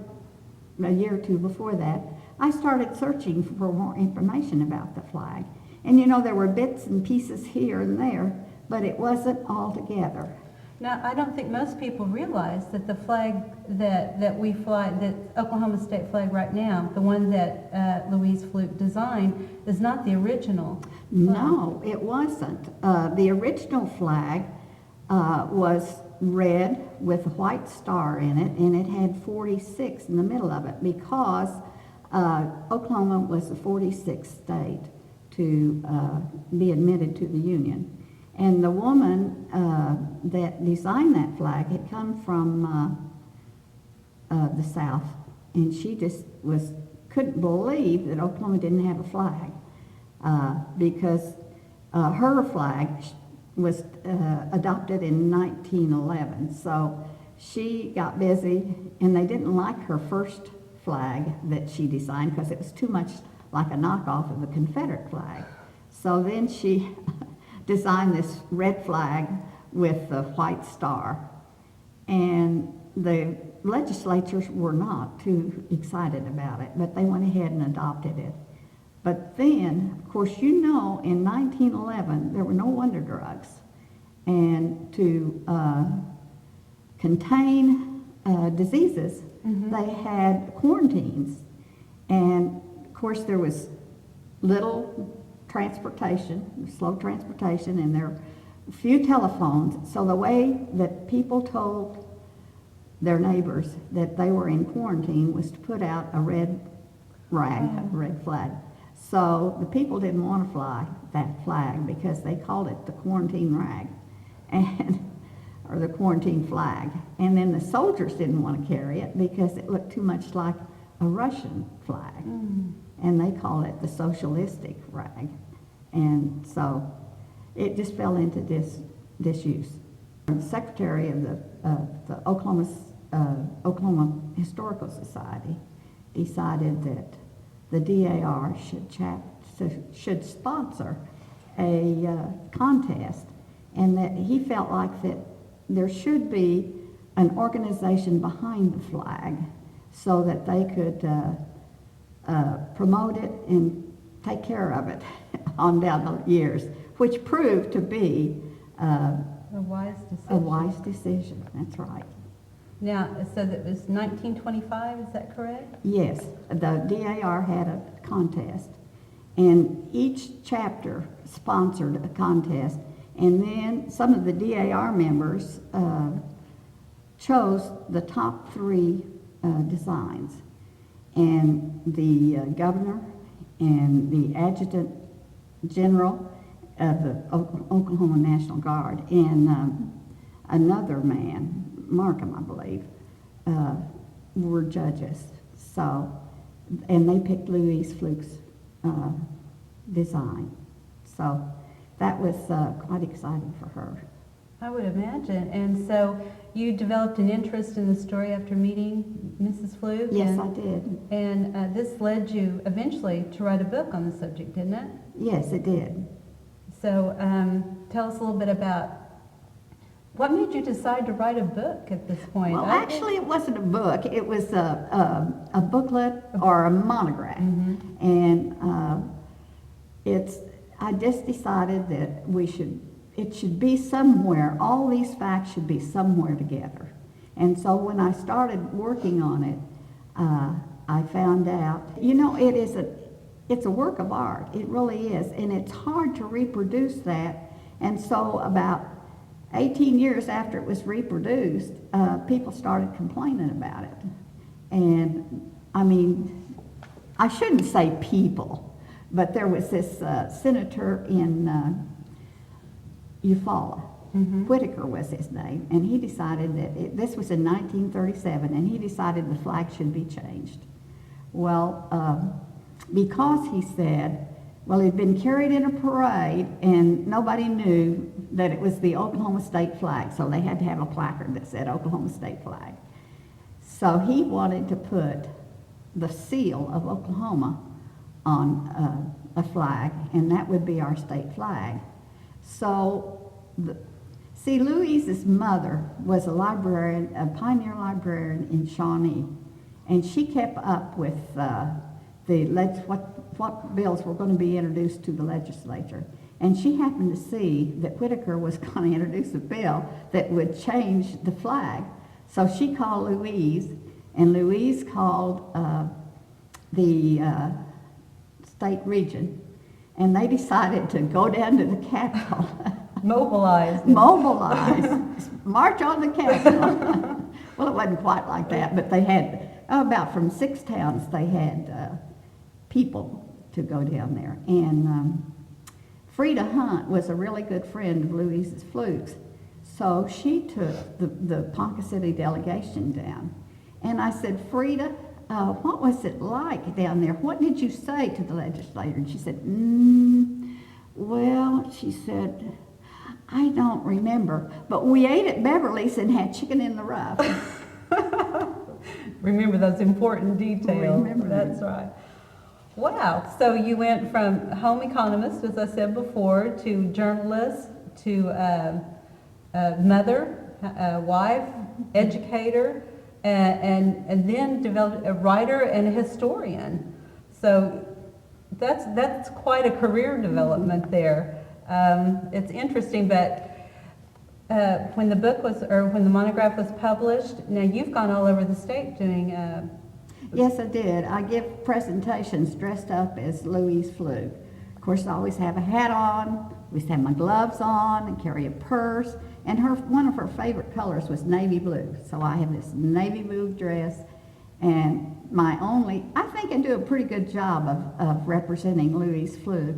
a year or two before that, I started searching for more information about the flag. And you know, there were bits and pieces here and there, but it wasn't all together. Now, I don't think most people realize that the flag that we fly, the Oklahoma state flag right now, the one that Louise Fluke designed, is not the original flag. No, it wasn't. The original flag was red with a white star in it, and it had 46 in the middle of it because Oklahoma was the 46th state to be admitted to the Union. And the woman that designed that flag had come from the South, and she just couldn't believe that Oklahoma didn't have a flag because her flag was adopted in 1911. So she got busy, and they didn't like her first flag that she designed because it was too much like a knockoff of the Confederate flag. So then she designed this red flag with the white star. And the legislatures were not too excited about it, but they went ahead and adopted it. But then, of course, you know, in 1911, there were no wonder drugs. And to contain diseases, they had quarantines. And, of course, there was little transportation, slow transportation, and there were few telephones. So the way that people told their neighbors that they were in quarantine was to put out a red rag, a red flag. So the people didn't want to fly that flag because they called it the quarantine rag, or the quarantine flag. And then the soldiers didn't want to carry it because it looked too much like a Russian flag. And they called it the socialistic rag. And so it just fell into disuse. The secretary of the Oklahoma Historical Society decided that the DAR should sponsor a contest, and that he felt like that there should be an organization behind the flag so that they could promote it and take care of it on down the years, which proved to be A wise decision. a wise decision. That's right. Now, so that was 1925, is that correct? Yes, the DAR had a contest, and each chapter sponsored a contest, and then some of the DAR members chose the top 3 designs, and the governor and the adjutant general of the Oklahoma National Guard and another man, Markham, I believe, were judges. So, and they picked Louise Fluke's design. So that was quite exciting for her. I would imagine. And so you developed an interest in the story after meeting Mrs. Fluke? Yes, I did. And this led you eventually to write a book on the subject, didn't it? Yes, it did. So tell us a little bit about what made you decide to write a book at this point? Well, actually, it wasn't a book. It was a booklet or a monograph. And I just decided that it should be somewhere. All these facts should be somewhere together. And so when I started working on it, I found out, it's a work of art. It really is. And it's hard to reproduce that. And so about 18 years after it was reproduced, people started complaining about it. And I mean, I shouldn't say people, but there was this senator in Eufaula, Whitaker was his name, and he decided that this was in 1937, and he decided the flag should be changed. Well, because he said, well, it had been carried in a parade, and nobody knew that it was the Oklahoma state flag, so they had to have a placard that said Oklahoma state flag. So he wanted to put the seal of Oklahoma on a flag, and that would be our state flag. So, Louise's mother was a librarian, a pioneer librarian in Shawnee, and she kept up with what bills were going to be introduced to the legislature. And she happened to see that Whitaker was going to introduce a bill that would change the flag. So she called Louise, and Louise called the state region, and they decided to go down to the Capitol. Mobilize, march on the Capitol. Well, it wasn't quite like that, but they had, about from 6 towns, they had people to go down there. And Frida Hunt was a really good friend of Louise's Fluke's, so she took the Ponca City delegation down. And I said, Frida, what was it like down there? What did you say to the legislator? And she said, well, she said, I don't remember, but we ate at Beverly's and had chicken in the rough. Remember those important details. Remember That's them. right. Wow. So you went from home economist, as I said before, to journalist, to mother, wife, educator, and then developed a writer and a historian. So that's quite a career development there. It's interesting, but when the book was, or when the monograph was published, now you've gone all over the state doing. Yes, I did. I give presentations dressed up as Louise Fluke. Of course, I always have a hat on, always have my gloves on and carry a purse. And one of her favorite colors was navy blue. So I have this navy blue dress. And I think I do a pretty good job of representing Louise Fluke.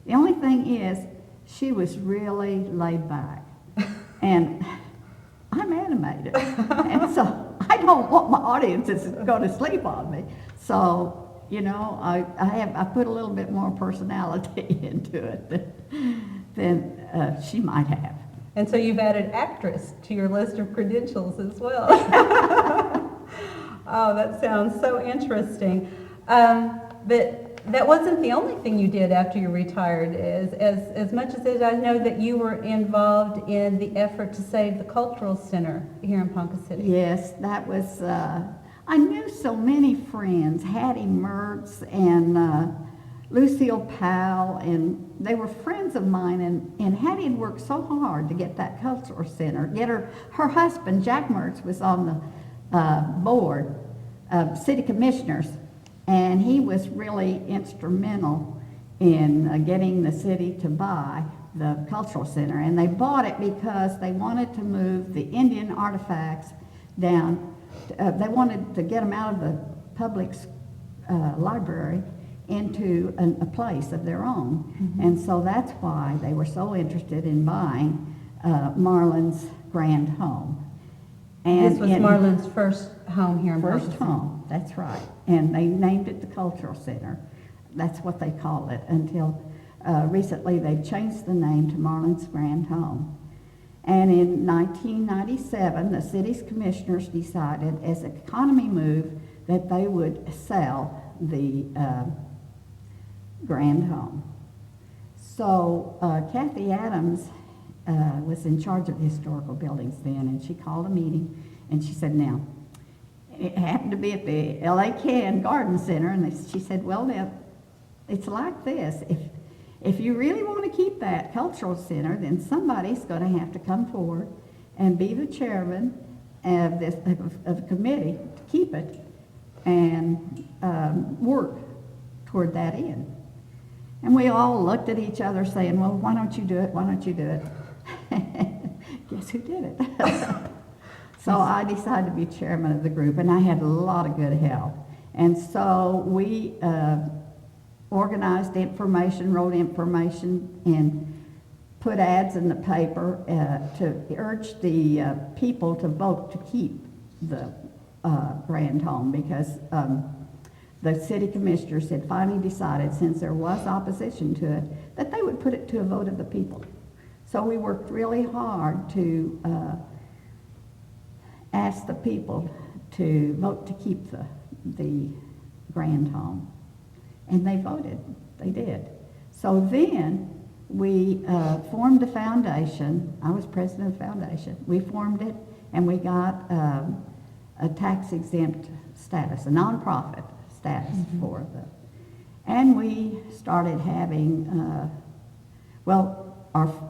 The only thing is, she was really laid back. And I'm animated. And so I don't want my audiences to go to sleep on me. So, you know, I put a little bit more personality into it than she might have. And so you've added actress to your list of credentials as well. Oh, that sounds so interesting. But that wasn't the only thing you did after you retired. As much as I know that you were involved in the effort to save the Cultural Center here in Ponca City. Yes, that was, I knew so many friends, Hattie Mertz and Lucille Powell, and they were friends of mine, and Hattie had worked so hard to get that Cultural Center, get her husband, Jack Mertz, was on the board of city commissioners, and he was really instrumental in getting the city to buy the Cultural Center. And they bought it because they wanted to move the Indian artifacts down. They wanted to get them out of the public library into a place of their own. Mm-hmm. And so that's why they were so interested in buying Marlon's grand home. And this was Marlon's first home here in Ponca City. First home, that's right. And they named it the Cultural Center. That's what they call it until recently they've changed the name to Marlon's Grand Home. And in 1997, the city's commissioners decided as an economy move that they would sell the Grand Home. So Kathy Adams was in charge of the historical buildings then, and she called a meeting, and she said, now, it happened to be at the L.A. Can Garden Center, and she said, well, now, it's like this. If you really want to keep that Cultural Center, then somebody's going to have to come forward and be the chairman of the committee to keep it and work toward that end. And we all looked at each other saying, well, why don't you do it? Why don't you do it? Guess who did it? So I decided to be chairman of the group, and I had a lot of good help. And so we organized information, wrote information, and put ads in the paper to urge the people to vote to keep the Grand Home, because the city commissioners had finally decided, since there was opposition to it, that they would put it to a vote of the people. So we worked really hard to ask the people to vote to keep the Grand Home. And they voted. They did. So then we formed a foundation. I was president of the foundation. We formed it, and we got a tax-exempt status, a nonprofit status for the. And we started having,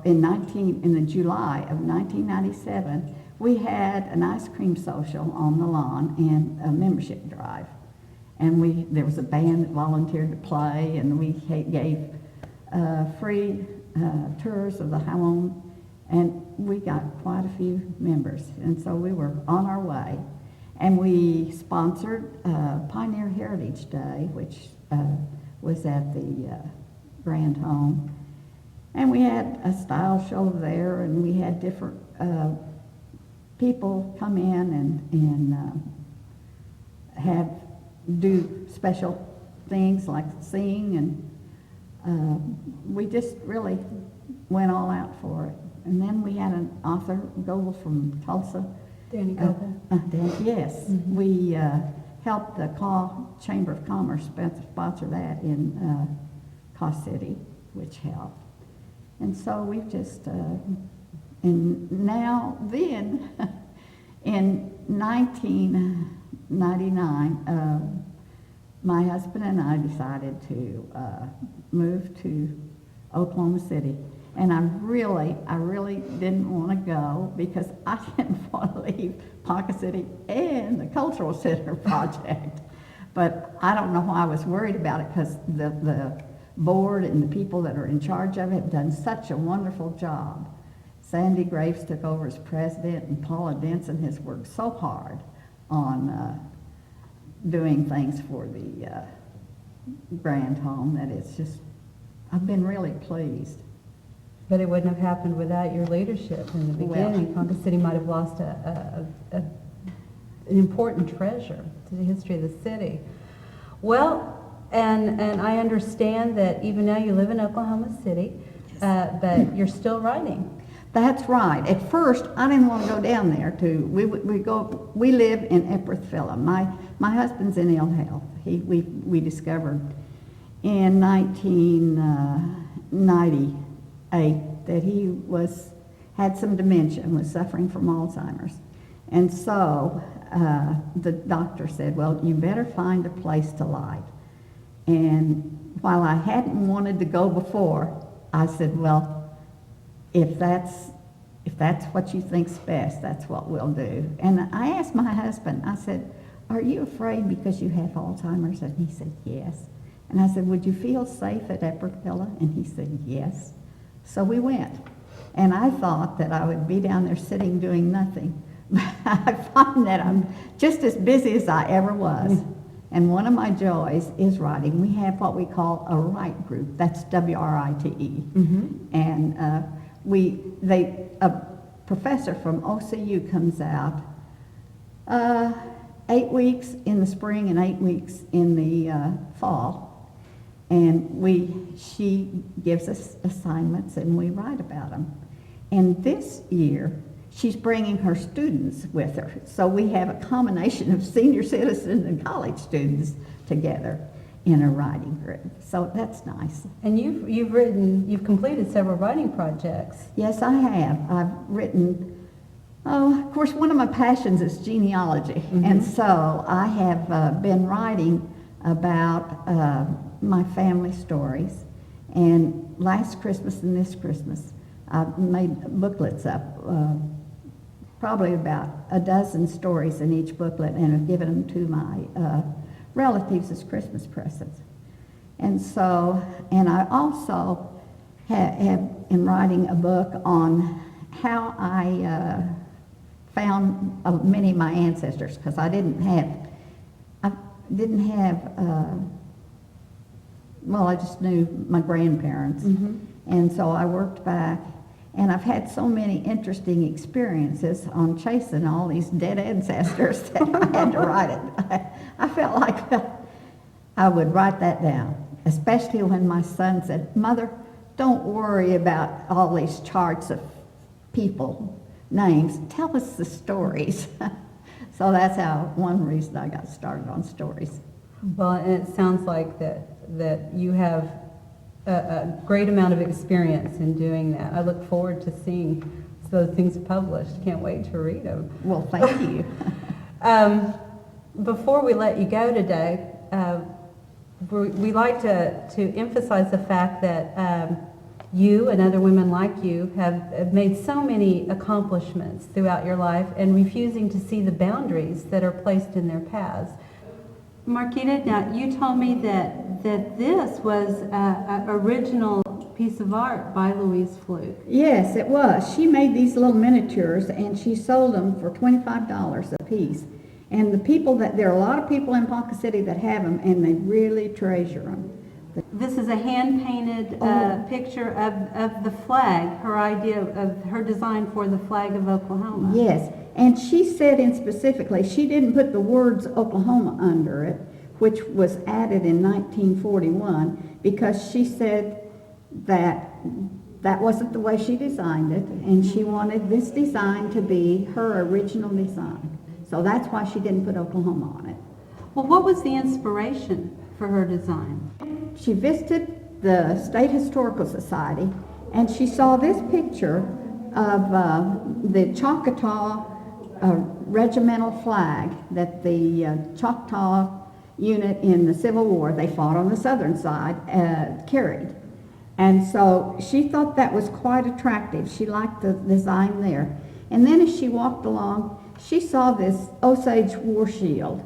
in the July of 1997, we had an ice cream social on the lawn and a membership drive. And there was a band that volunteered to play, and we gave free tours of the home, and we got quite a few members. And so we were on our way. And we sponsored Pioneer Heritage Day, which was at the Grand Home. And we had a style show there, and we had different people come in and do special things like sing, and we just really went all out for it. And then we had an author, Goebel from Tulsa. Danny Goebel. Yes. Mm-hmm. We helped the Chamber of Commerce sponsor that in Caw City, which helped. And so we've just, and now then, in 1999, my husband and I decided to move to Oklahoma City. And I really didn't want to go because I didn't want to leave Ponca City and the Cultural Center project. But I don't know why I was worried about it, because the board and the people that are in charge of it have done such a wonderful job. Sandy Graves took over as president, and Paula Denson has worked so hard on doing things for the grand home that it's just, I've been really pleased. But it wouldn't have happened without your leadership in the beginning. Ponca City might have lost an important treasure to the history of the city. Well, and I understand that even now you live in Oklahoma City, but you're still writing. That's right. At first, I didn't want to go down there. We live in Epworth-Villa. My husband's in ill health. We discovered in 1998 that he had some dementia and was suffering from Alzheimer's. And so the doctor said, well, you better find a place to live. And while I hadn't wanted to go before, I said, well, if that's what you think's best, that's what we'll do. And I asked my husband, I said, are you afraid because you have Alzheimer's? And he said, yes. And I said, would you feel safe at Epworth-Villa? And he said, yes. So we went. And I thought that I would be down there sitting doing nothing. But I find that I'm just as busy as I ever was. And one of my joys is writing. We have what we call a write group. That's W-R-I-T-E. And a professor from OCU comes out 8 weeks in the spring and 8 weeks in the fall. And she gives us assignments and we write about them. And this year, she's bringing her students with her. So we have a combination of senior citizens and college students together in a writing group. So that's nice. And you've completed several writing projects. Yes, I have. I've written, of course, one of my passions is genealogy. And so I have been writing about my family stories. And last Christmas and this Christmas, I made booklets up, probably about a dozen stories in each booklet, and have given them to my relatives as Christmas presents. And so, and I also have in writing a book on how I found many of my ancestors, because I didn't have, well, I just knew my grandparents. And so I worked back, and I've had so many interesting experiences on chasing all these dead ancestors that I had to write it. I felt like I would write that down, especially when my son said, Mother, don't worry about all these charts of people, names, tell us the stories. So that's one reason I got started on stories. Well, and it sounds like that you have a great amount of experience in doing that. I look forward to seeing those things published. Can't wait to read them. Well, thank you. Before we let you go today, we like to emphasize the fact that you and other women like you have made so many accomplishments throughout your life and refusing to see the boundaries that are placed in their paths. Marqueta, now you told me that this was an original piece of art by Louise Fluke. Yes, it was. She made these little miniatures and she sold them for $25 a piece. And there are a lot of people in Ponca City that have them, and they really treasure them. This is a hand-painted picture of the flag, her idea of her design for the flag of Oklahoma. Yes, and she said specifically, she didn't put the words Oklahoma under it, which was added in 1941, because she said that wasn't the way she designed it, and she wanted this design to be her original design. So that's why she didn't put Oklahoma on it. Well, what was the inspiration for her design? She visited the State Historical Society, and she saw this picture of the Choctaw regimental flag that the Choctaw unit in the Civil War, they fought on the southern side, carried. And so she thought that was quite attractive. She liked the design there. And then as she walked along, she saw this Osage war shield.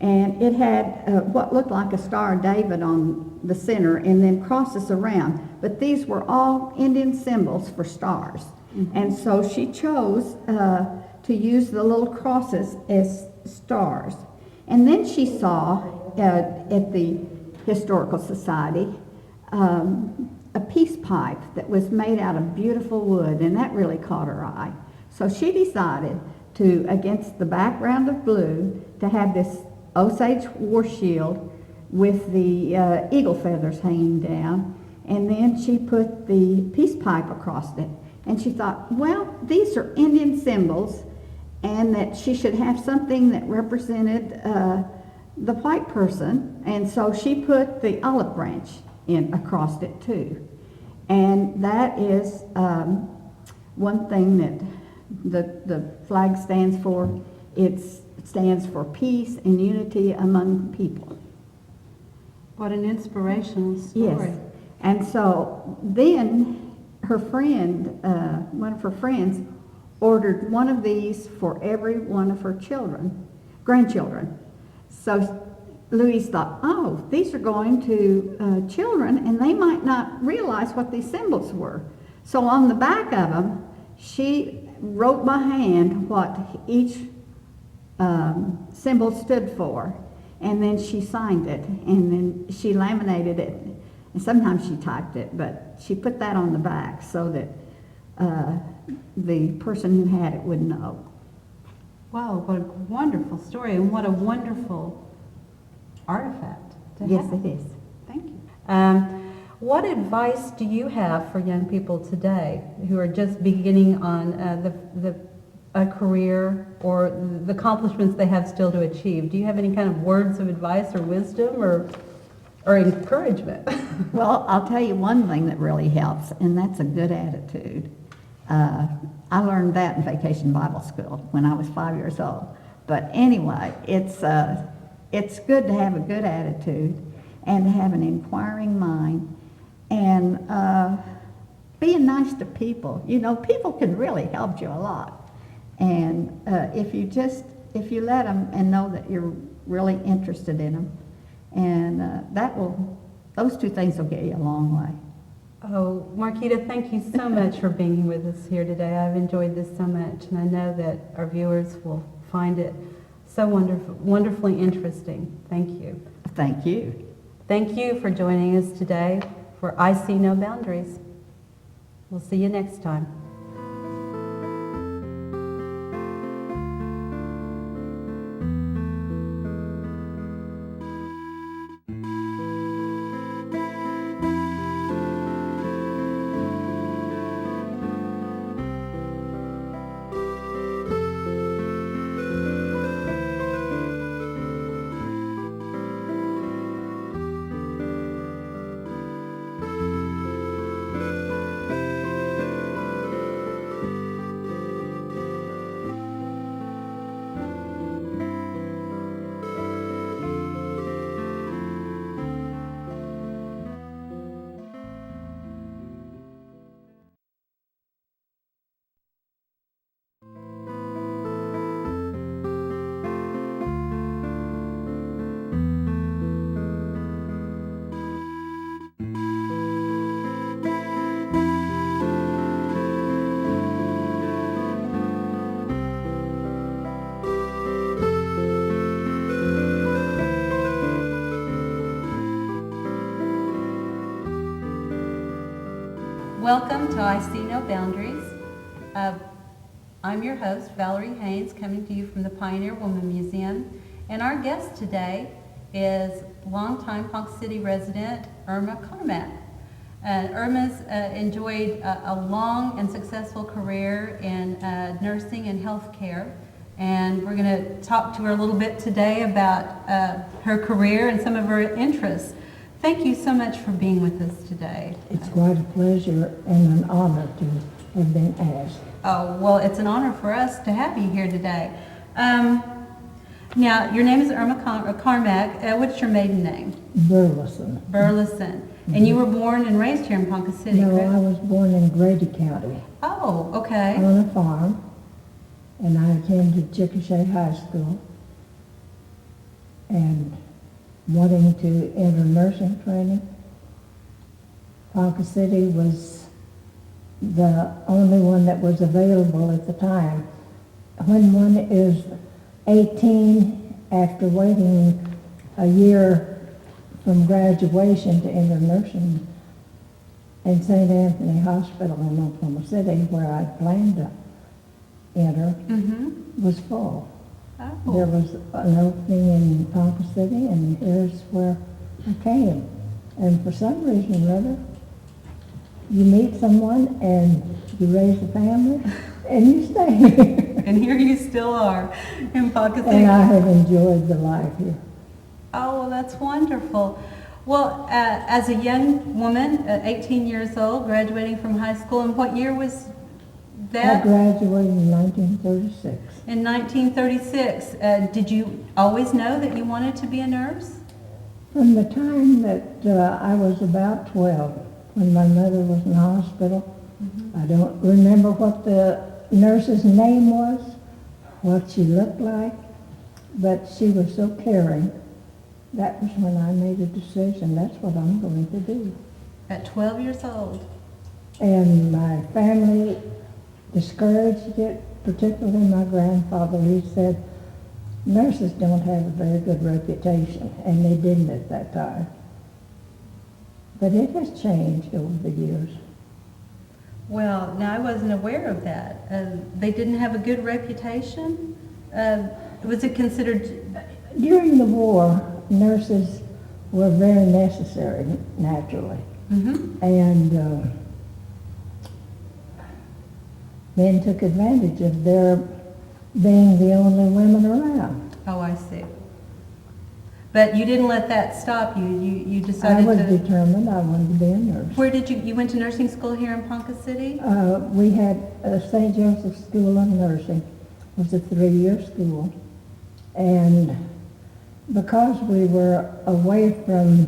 And it had what looked like a Star of David on the center and then crosses around. But these were all Indian symbols for stars. And so she chose to use the little crosses as stars. And then she saw at the Historical Society a peace pipe that was made out of beautiful wood, and that really caught her eye. So she decided to, against the background of blue, to have this Osage war shield with the eagle feathers hanging down, and then she put the peace pipe across it. And she thought, well, these are Indian symbols, and that she should have something that represented the white person, and so she put the olive branch in across it too. And that is one thing that the flag stands for. It stands for peace and unity among people. What an inspirational story. Yes. And so then her friend, one of her friends, ordered one of these for every one of her grandchildren. So Louise thought, oh, these are going to children, and they might not realize what these symbols were. So on the back of them, she wrote by hand what each symbol stood for, and then she signed it, and then she laminated it, and sometimes she typed it, but she put that on the back so that the person who had it would know. Wow, what a wonderful story, and what a wonderful artifact to Yes, have. it is. Thank you. What advice do you have for young people today who are just beginning on a career or the accomplishments they have still to achieve? Do you have any kind of words of advice or wisdom or encouragement? Well, I'll tell you one thing that really helps, and that's a good attitude. I learned that in Vacation Bible School when I was 5 years old. But anyway, it's good to have a good attitude and to have an inquiring mind and being nice to people. You know, people can really help you a lot. And if you let them and know that you're really interested in them, and those two things will get you a long way. Oh, Marqueta, thank you so much for being with us here today. I've enjoyed this so much, and I know that our viewers will find it so wonderfully interesting. Thank you. Thank you. Thank you for joining us today for I See No Boundaries. We'll see you next time. Welcome to I See No Boundaries. I'm your host, Valerie Haynes, coming to you from the Pioneer Woman Museum. And our guest today is longtime Ponca City resident, Erma Carmack. Erma's enjoyed a long and successful career in nursing and healthcare. And we're going to talk to her a little bit today about her career and some of her interests. Thank you so much for being with us today. It's quite a pleasure and an honor to have been asked. Oh, well, it's an honor for us to have you here today. Now, your name is Erma Carmack. What's your maiden name? Burleson. Burleson. And you were born and raised here in Ponca City, No, correct? I was born in Grady County Oh, okay. on a farm, and I attended Chickasha High School. and wanting to enter nursing training. Ponca City was the only one that was available at the time. When one is 18, after waiting a year from graduation to enter nursing in St. Anthony Hospital in Oklahoma City, where I planned to enter, was full. Oh. There was an opening in Ponca City, and here's where I came. And for some reason or other, you meet someone and you raise a family and you stay here. And here you still are in Ponca City. And I have enjoyed the life here. Oh, well, that's wonderful. Well, as a young woman, 18 years old, graduating from high school, and what year was I that? graduated in 1936. In 1936. Did you always know that you wanted to be a nurse? From the time that I was about 12, when my mother was in the hospital, I don't remember what the nurse's name was, what she looked like, but she was so caring. That was when I made a decision, that's what I'm going to do. At 12 years old. And my family discouraged it, particularly my grandfather. He said, nurses don't have a very good reputation, and they didn't at that time. But it has changed over the years. Well, now I wasn't aware of that. They didn't have a good reputation? Was it considered... During the war, nurses were very necessary, naturally. And men took advantage of their being the only women around. Oh, I see. But you didn't let that stop you. You I decided was to... determined I wanted to be a nurse. Where did you went to nursing school here in Ponca City? We had St. Joseph's School of Nursing. It was a 3-year school. And because we were away from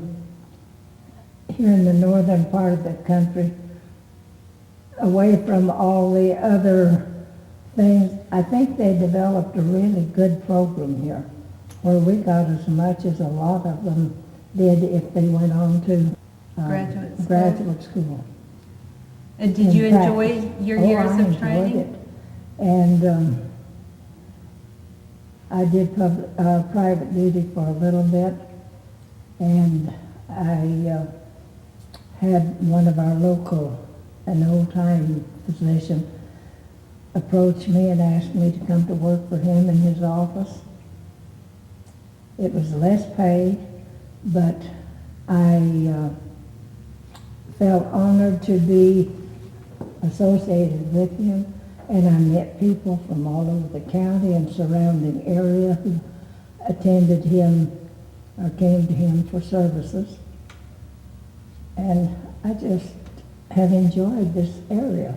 here in the northern part of the country, away from all the other things, I think they developed a really good program here, where we got as much as a lot of them did if they went on to graduate school. And did you enjoy your years I of training? enjoyed it. And I did private duty for a little bit, and I had one of our local, an old-time physician, approach me and asked me to come to work for him in his office. It was less pay, but I felt honored to be associated with him, and I met people from all over the county and surrounding area who attended him or came to him for services. And I just have enjoyed this area.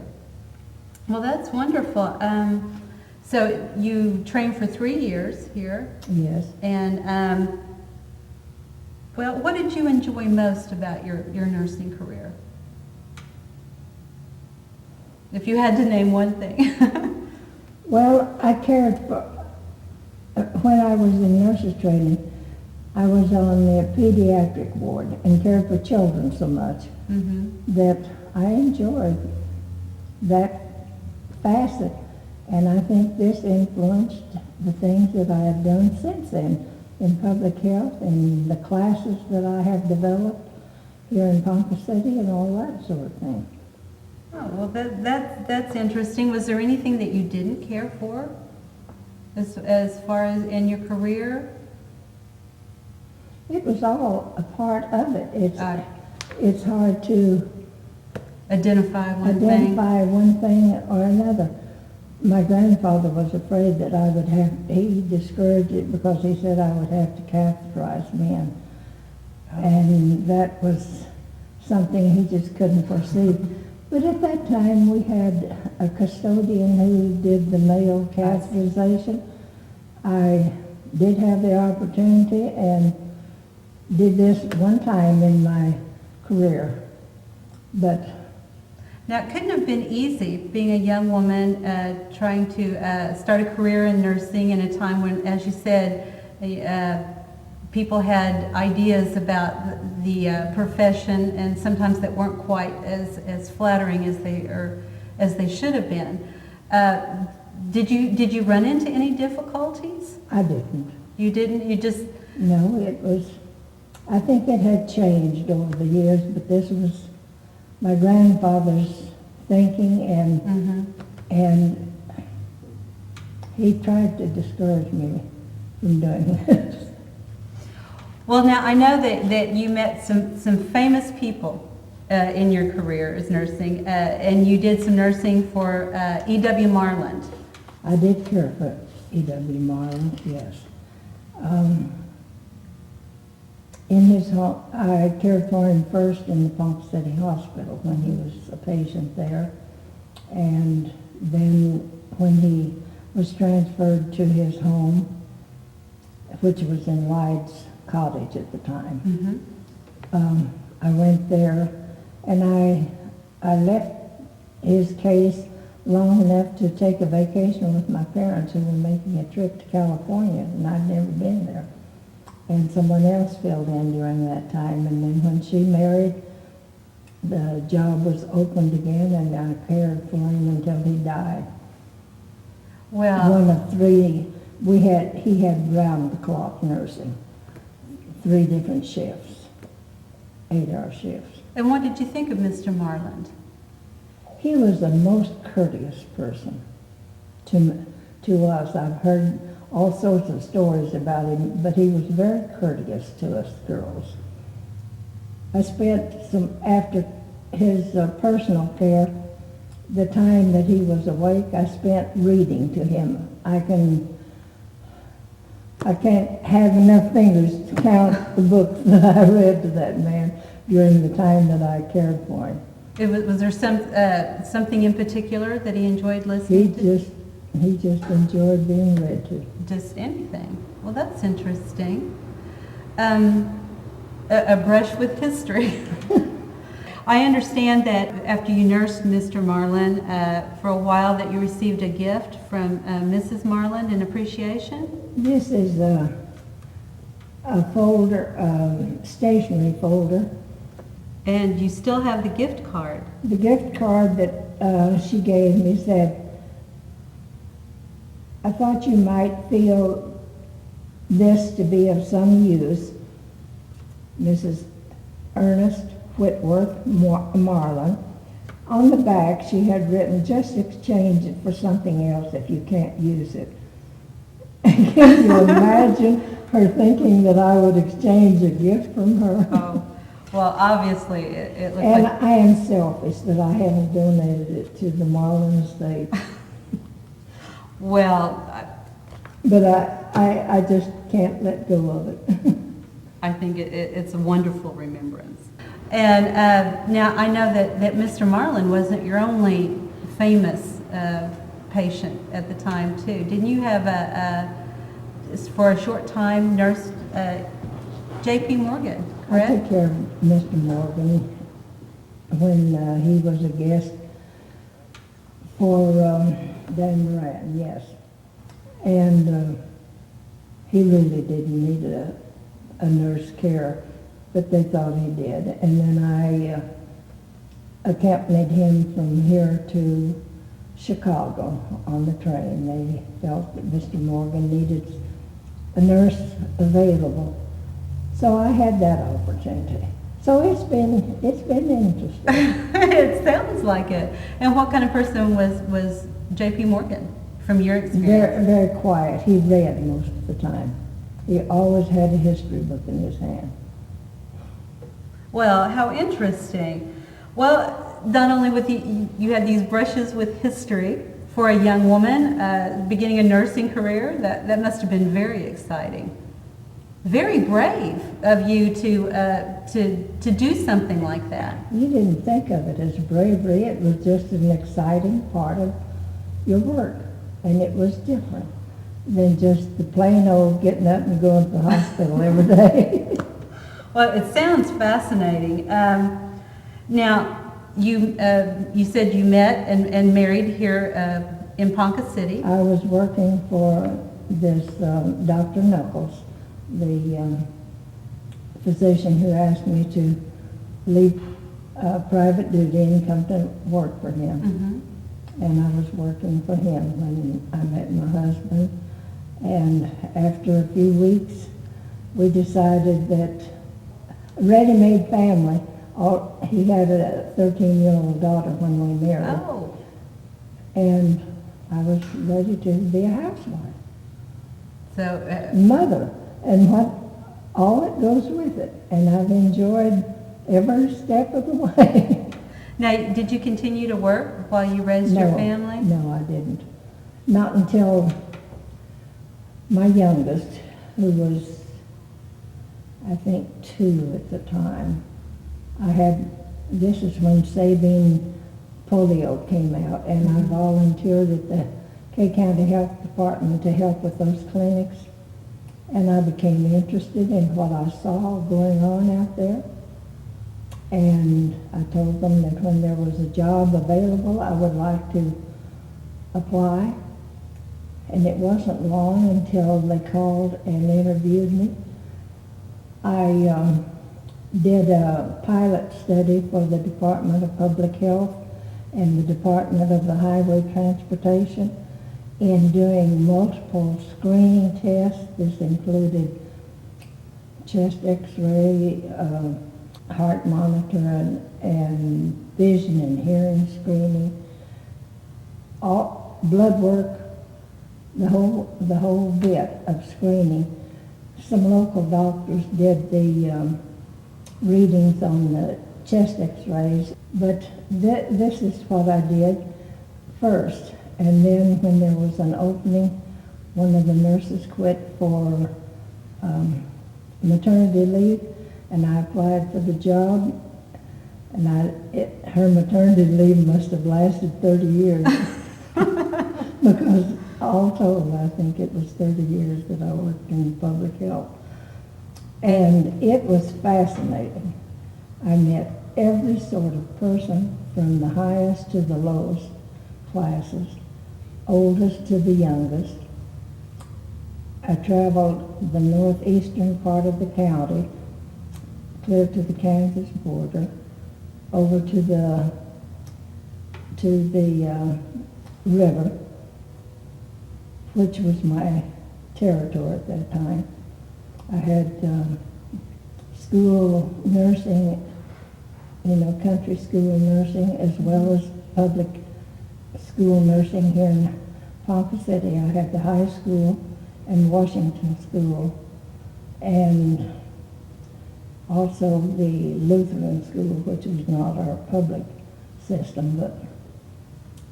Well, that's wonderful. So you trained for 3 years here. Yes. And, well, what did you enjoy most about your nursing career? If you had to name one thing. Well, I cared for, when I was in nurses training, I was on the pediatric ward and cared for children so much that I enjoyed that facet. And I think this influenced the things that I have done since then in public health and the classes that I have developed here in Ponca City and all that sort of thing. Oh, well, that's interesting. Was there anything that you didn't care for as far as in your career? It was all a part of it. It's hard to Identify one thing or another. My grandfather was afraid that I would have, he discouraged it because he said I would have to catheterize men. And that was something he just couldn't foresee. But at that time, we had a custodian who did the male catheterization. I did have the opportunity and did this one time in my career. But now, it couldn't have been easy being a young woman trying to start a career in nursing in a time when, as you said, people had ideas about the profession, and sometimes that weren't quite as flattering as they should have been. Did you run into any difficulties? I didn't. You didn't? You just... No, it was, I think it had changed over the years, but this was my grandfather's thinking, and he tried to discourage me from doing this. Well, now I know that you met some famous people in your career as nursing, and you did some nursing for E.W. Marland. I did care for E.W. Marland, yes. In his home, I cared for him first in the Ponca City Hospital when he was a patient there, and then when he was transferred to his home, which was in Lyde's Cottage at the time. I went there, and I left his case long enough to take a vacation with my parents who were making a trip to California, and I'd never been there. And someone else filled in during that time, and then when she married, the job was opened again, and I cared for him until he died. Well, One of three, he had round-the-clock nursing, 3 different shifts, 8-hour shifts. and what did you think of Mr. Marland? He was the most courteous person to us. I've heard all sorts of stories about him, but he was very courteous to us girls. I spent after his personal care, the time that he was awake, I spent reading to him. I can't have enough fingers to count the books that I read to that man during the time that I cared for him. Was there something in particular that he enjoyed listening to? He just enjoyed being read to. Just anything. Well, that's interesting. A brush with history. I understand that after you nursed Mr. Marland for a while, that you received a gift from Mrs. Marland in appreciation. This is a folder, stationery folder. And you still have the gift card. The gift card that she gave me said, "I thought you might feel this to be of some use. Mrs. Ernest Whitworth Marland." On the back she had written, "Just exchange it for something else if you can't use it." Can you imagine her thinking that I would exchange a gift from her? Oh, well, obviously it looked And like... I am selfish that I haven't donated it to the Marland estate. Well, But I just can't let go of it. I think it's a wonderful remembrance. And now I know that Mr. Marland wasn't your only famous patient at the time, too. Didn't you have for a short time, nursed J.P. Morgan, I correct? took care of Mr. Morgan when he was a guest for Dan Moran, yes. And he really didn't need a nurse care, but they thought he did. And then I accompanied him from here to Chicago on the train. They felt that Mr. Morgan needed a nurse available. So I had that opportunity. So it's been interesting. It sounds like it. And what kind of person was J.P. Morgan, from your experience? Very, very quiet. He read most of the time. He always had a history book in his hand. Well, how interesting. Well, not only with you had these brushes with history for a young woman beginning a nursing career. That must have been very exciting. Very brave of you to do something like that. You didn't think of it as bravery. It was just an exciting part of your work, and it was different than just the plain old getting up and going to the hospital every day. Well, it sounds fascinating. Now, you said you met and married here in Ponca City. I was working for this Dr. Knuckles physician who asked me to leave private duty and come to work for him. Mm-hmm. And I was working for him when I met my husband. And after a few weeks, we decided that a ready-made family, he had a 13-year-old daughter when we married. Oh, And I was ready to be a housewife, so, mother, and all that goes with it. And I've enjoyed every step of the way. now, did you continue to work while you raised your family? No, I didn't. Not until my youngest, who was, I think, 2 at the time. This is when Sabine polio came out, and I volunteered at the Kay County Health Department to help with those clinics. And I became interested in what I saw going on out there. And I told them that when there was a job available, I would like to apply. And it wasn't long until they called and interviewed me. I did a pilot study for the Department of Public Health and the Department of the Highway Transportation in doing multiple screening tests. This included chest x-ray, heart monitor, and vision and hearing screening, all blood work, the whole bit of screening. Some local doctors did the readings on the chest x-rays, but this is what I did first. And then when there was an opening, one of the nurses quit for maternity leave, and I applied for the job. And her maternity leave must have lasted 30 years. Because all told, I think it was 30 years that I worked in public health. And it was fascinating. I met every sort of person from the highest to the lowest classes, oldest to the youngest. I traveled the northeastern part of the county, clear to the Kansas border, over to the river, which was my territory at that time. I had school nursing, country school nursing, as well as public school nursing here in Ponca City. I had the high school and Washington School, and also the Lutheran School, which is not our public system, but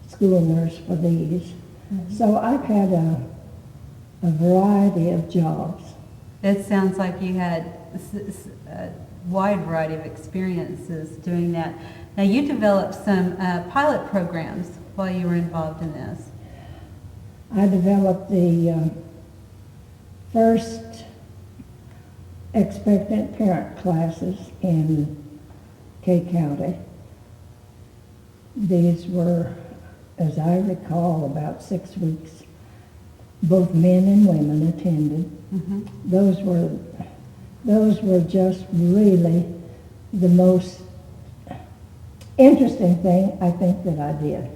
school nurse for these. Mm-hmm. So I've had a variety of jobs. It sounds like you had a wide variety of experiences doing that. Now, you developed some pilot programs while you were involved in this. I developed the first expectant parent classes in Kay County. These were, as I recall, about 6 weeks. Both men and women attended. Mm-hmm. Those were just really the most interesting thing I think that I did.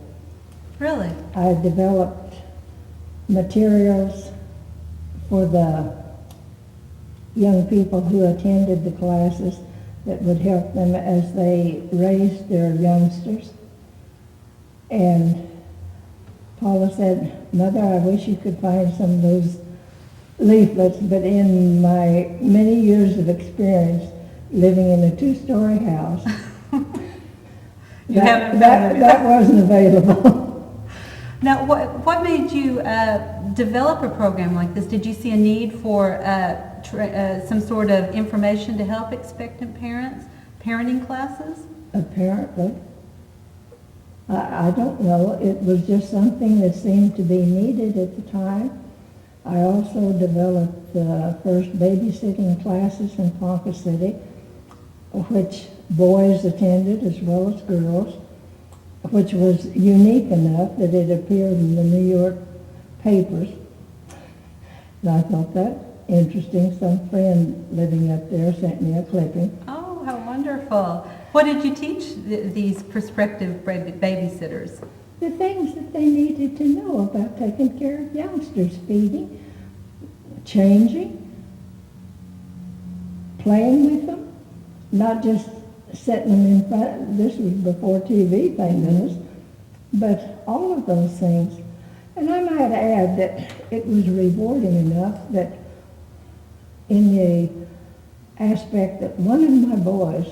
Really? I developed materials for the young people who attended the classes that would help them as they raised their youngsters. And Paula said, "Mother, I wish you could find some of those leaflets," but in my many years of experience living in a 2-story house, that wasn't available. Now, what made you develop a program like this? Did you see a need for some sort of information to help expectant parents, parenting classes? Apparently. I don't know. It was just something that seemed to be needed at the time. I also developed the first babysitting classes in Ponca City, which boys attended as well as girls, which was unique enough that it appeared in the New York papers. And I thought interesting. Some friend living up there sent me a clipping. Oh, how wonderful. What did you teach these prospective babysitters? The things that they needed to know about taking care of youngsters, feeding, changing, playing with them, not just setting them in front. This was before TV, thank goodness, but all of those things. And I might add that it was rewarding enough that in the aspect that one of my boys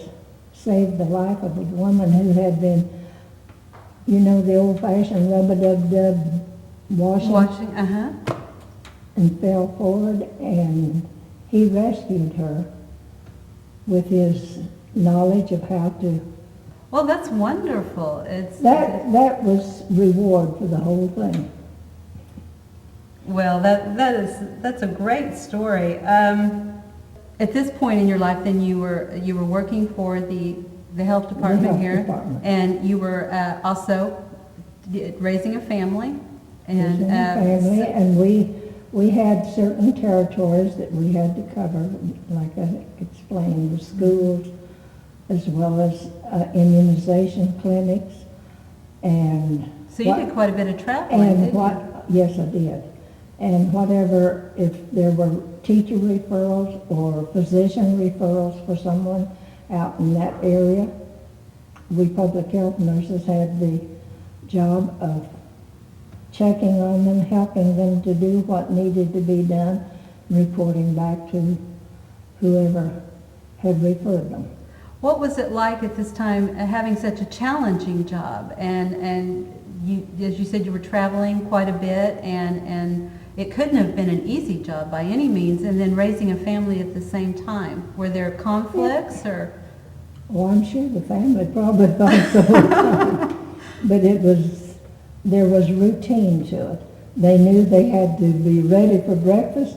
saved the life of a woman who had been, you know, the old-fashioned rub-a-dub-dub washing, and fell forward, and he rescued her with his knowledge of how to. Well, that's wonderful. That was reward for the whole thing. Well, that's a great story. At this point in your life, then you were working for the health department here, and you were also raising a family, and and we had certain territories that we had to cover, like I explained, the schools, as well as immunization clinics, and so you did quite a bit of traveling, didn't you? Yes, I did. And whatever, if there were teacher referrals or physician referrals for someone out in that area, we public health nurses had the job of checking on them, helping them to do what needed to be done, reporting back to whoever had referred them. What was it like at this time having such a challenging job? And you, as you said, you were traveling quite a bit, and it couldn't have been an easy job by any means, and then raising a family at the same time. Were there conflicts or? Well, I'm sure the family probably thought so. But there was routine to it. They knew they had to be ready for breakfast,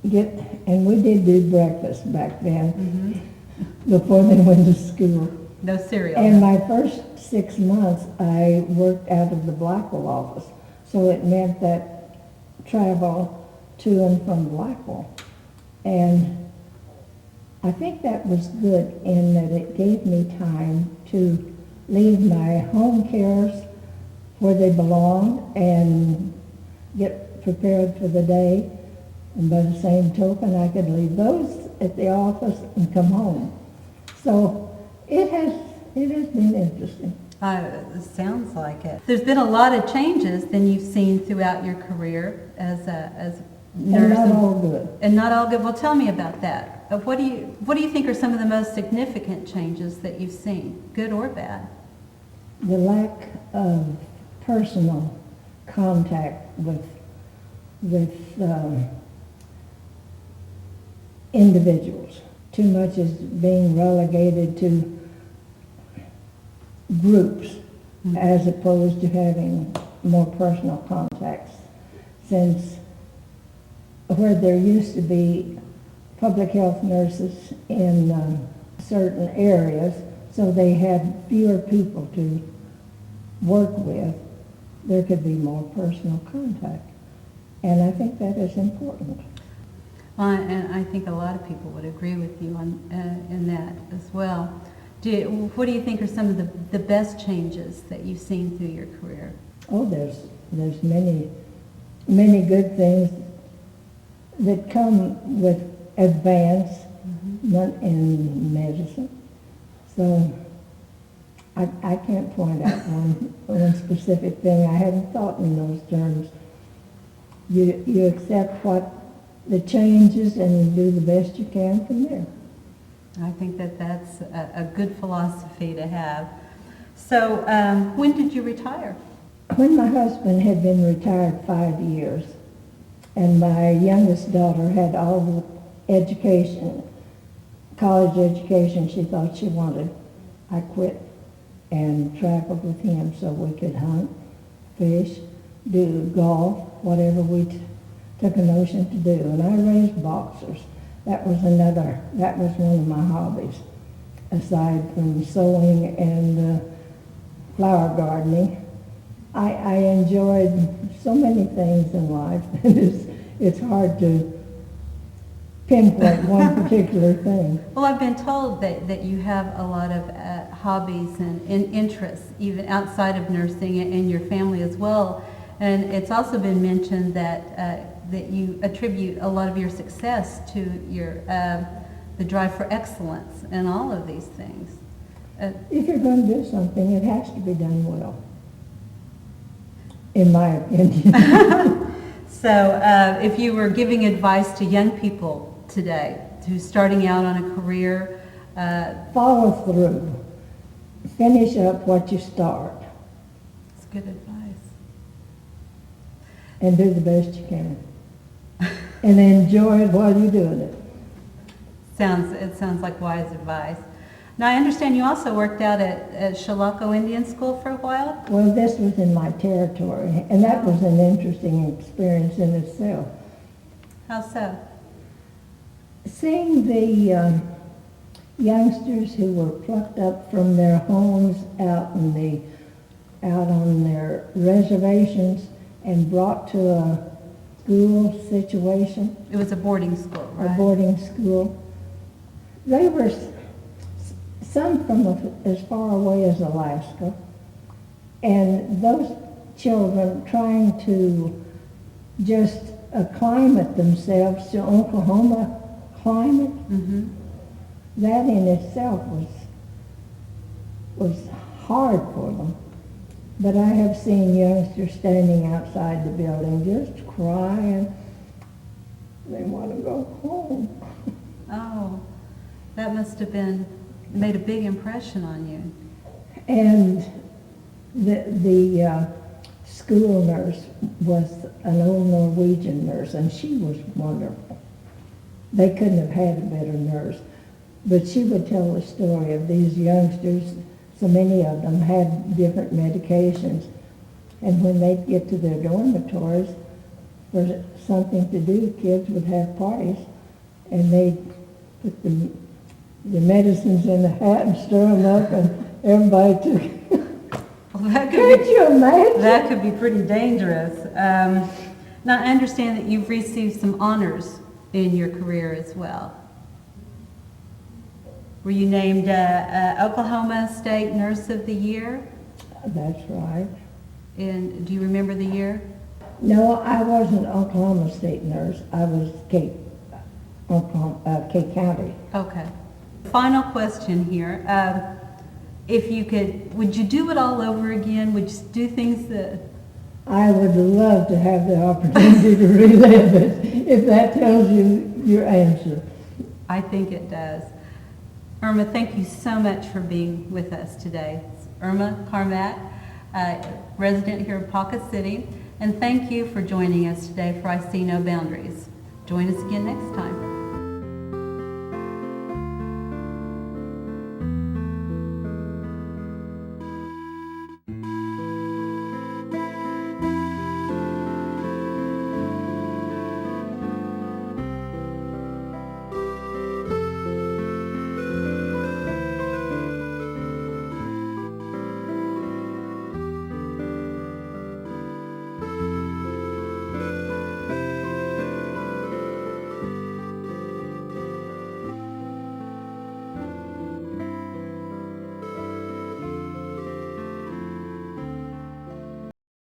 and we did do breakfast back then, before they went to school. No cereal. And my first 6 months, I worked out of the Blackwell office, so it meant that travel to and from Blackwell. And I think that was good in that it gave me time to leave my home cares where they belonged and get prepared for the day. And by the same token, I could leave those at the office and come home. So it has been interesting. It sounds like it. There's been a lot of changes then you've seen throughout your career as a nurse. And not all good. And not all good. Well, tell me about that. What do you think are some of the most significant changes that you've seen, good or bad? The lack of personal contact with individuals. Too much is being relegated to groups as opposed to having more personal contacts. Since where there used to be public health nurses in certain areas, so they had fewer people to work with, there could be more personal contact. And I think that is important. And I think a lot of people would agree with you on in that as well. What do you think are some of the best changes that you've seen through your career? Oh, there's many good things that come with advance in medicine. So I can't point out one specific thing. I hadn't thought in those terms. You accept what the changes and do the best you can from there. I think that's a good philosophy to have. So when did you retire? When my husband had been retired 5 years, and my youngest daughter had all the education, college education she thought she wanted, I quit and traveled with him so we could hunt, fish, do golf, whatever we took a notion to do. And I raised boxers. That was one of my hobbies, aside from sewing and flower gardening. I enjoyed so many things in life. It's hard to pinpoint one particular thing. Well, I've been told that you have a lot of hobbies and interests, even outside of nursing, and your family as well. And it's also been mentioned that you attribute a lot of your success to your the drive for excellence and all of these things. If you're going to do something, it has to be done well, in my opinion. So if you were giving advice to young people today who's starting out on a career, Follow through. Finish up what you start it's good advice. and do the best you can. And enjoy it while you're doing it. It sounds like wise advice. Now, I understand you also worked out at Chilocco Indian School for a while? Well, this was in my territory, and that was an interesting experience in itself. How so? Seeing the youngsters who were plucked up from their homes out on their reservations and brought to a school situation, It was a boarding school, right? a boarding school. They were some from as far away as Alaska, and those children trying to just acclimate themselves to Oklahoma climate. Mm-hmm. That in itself was hard for them. But I have seen youngsters standing outside the building just crying. They want to go home. Oh, that must have made a big impression on you. And the school nurse was an old Norwegian nurse, and she was wonderful. They couldn't have had a better nurse. But she would tell the story of these youngsters. So many of them had different medications. And when they'd get to their dormitories, for something to do, kids would have parties, and they'd put the medicines in a hat and stir them up, and everybody took it. Well, Can't you imagine? that could be pretty dangerous. Now, I understand that you've received some honors in your career as well. Were you named Oklahoma State Nurse of the Year? That's right. And do you remember the year? No, I wasn't Oklahoma State nurse. I was Cape County. Okay. Final question here. If you could, would you do it all over again? Would you do things that... I would love to have the opportunity to relive it, if that tells you your answer. I think it does. Erma, thank you so much for being with us today. It's Erma Carmack, resident here in Ponca City, and thank you for joining us today for I See No Boundaries. Join us again next time.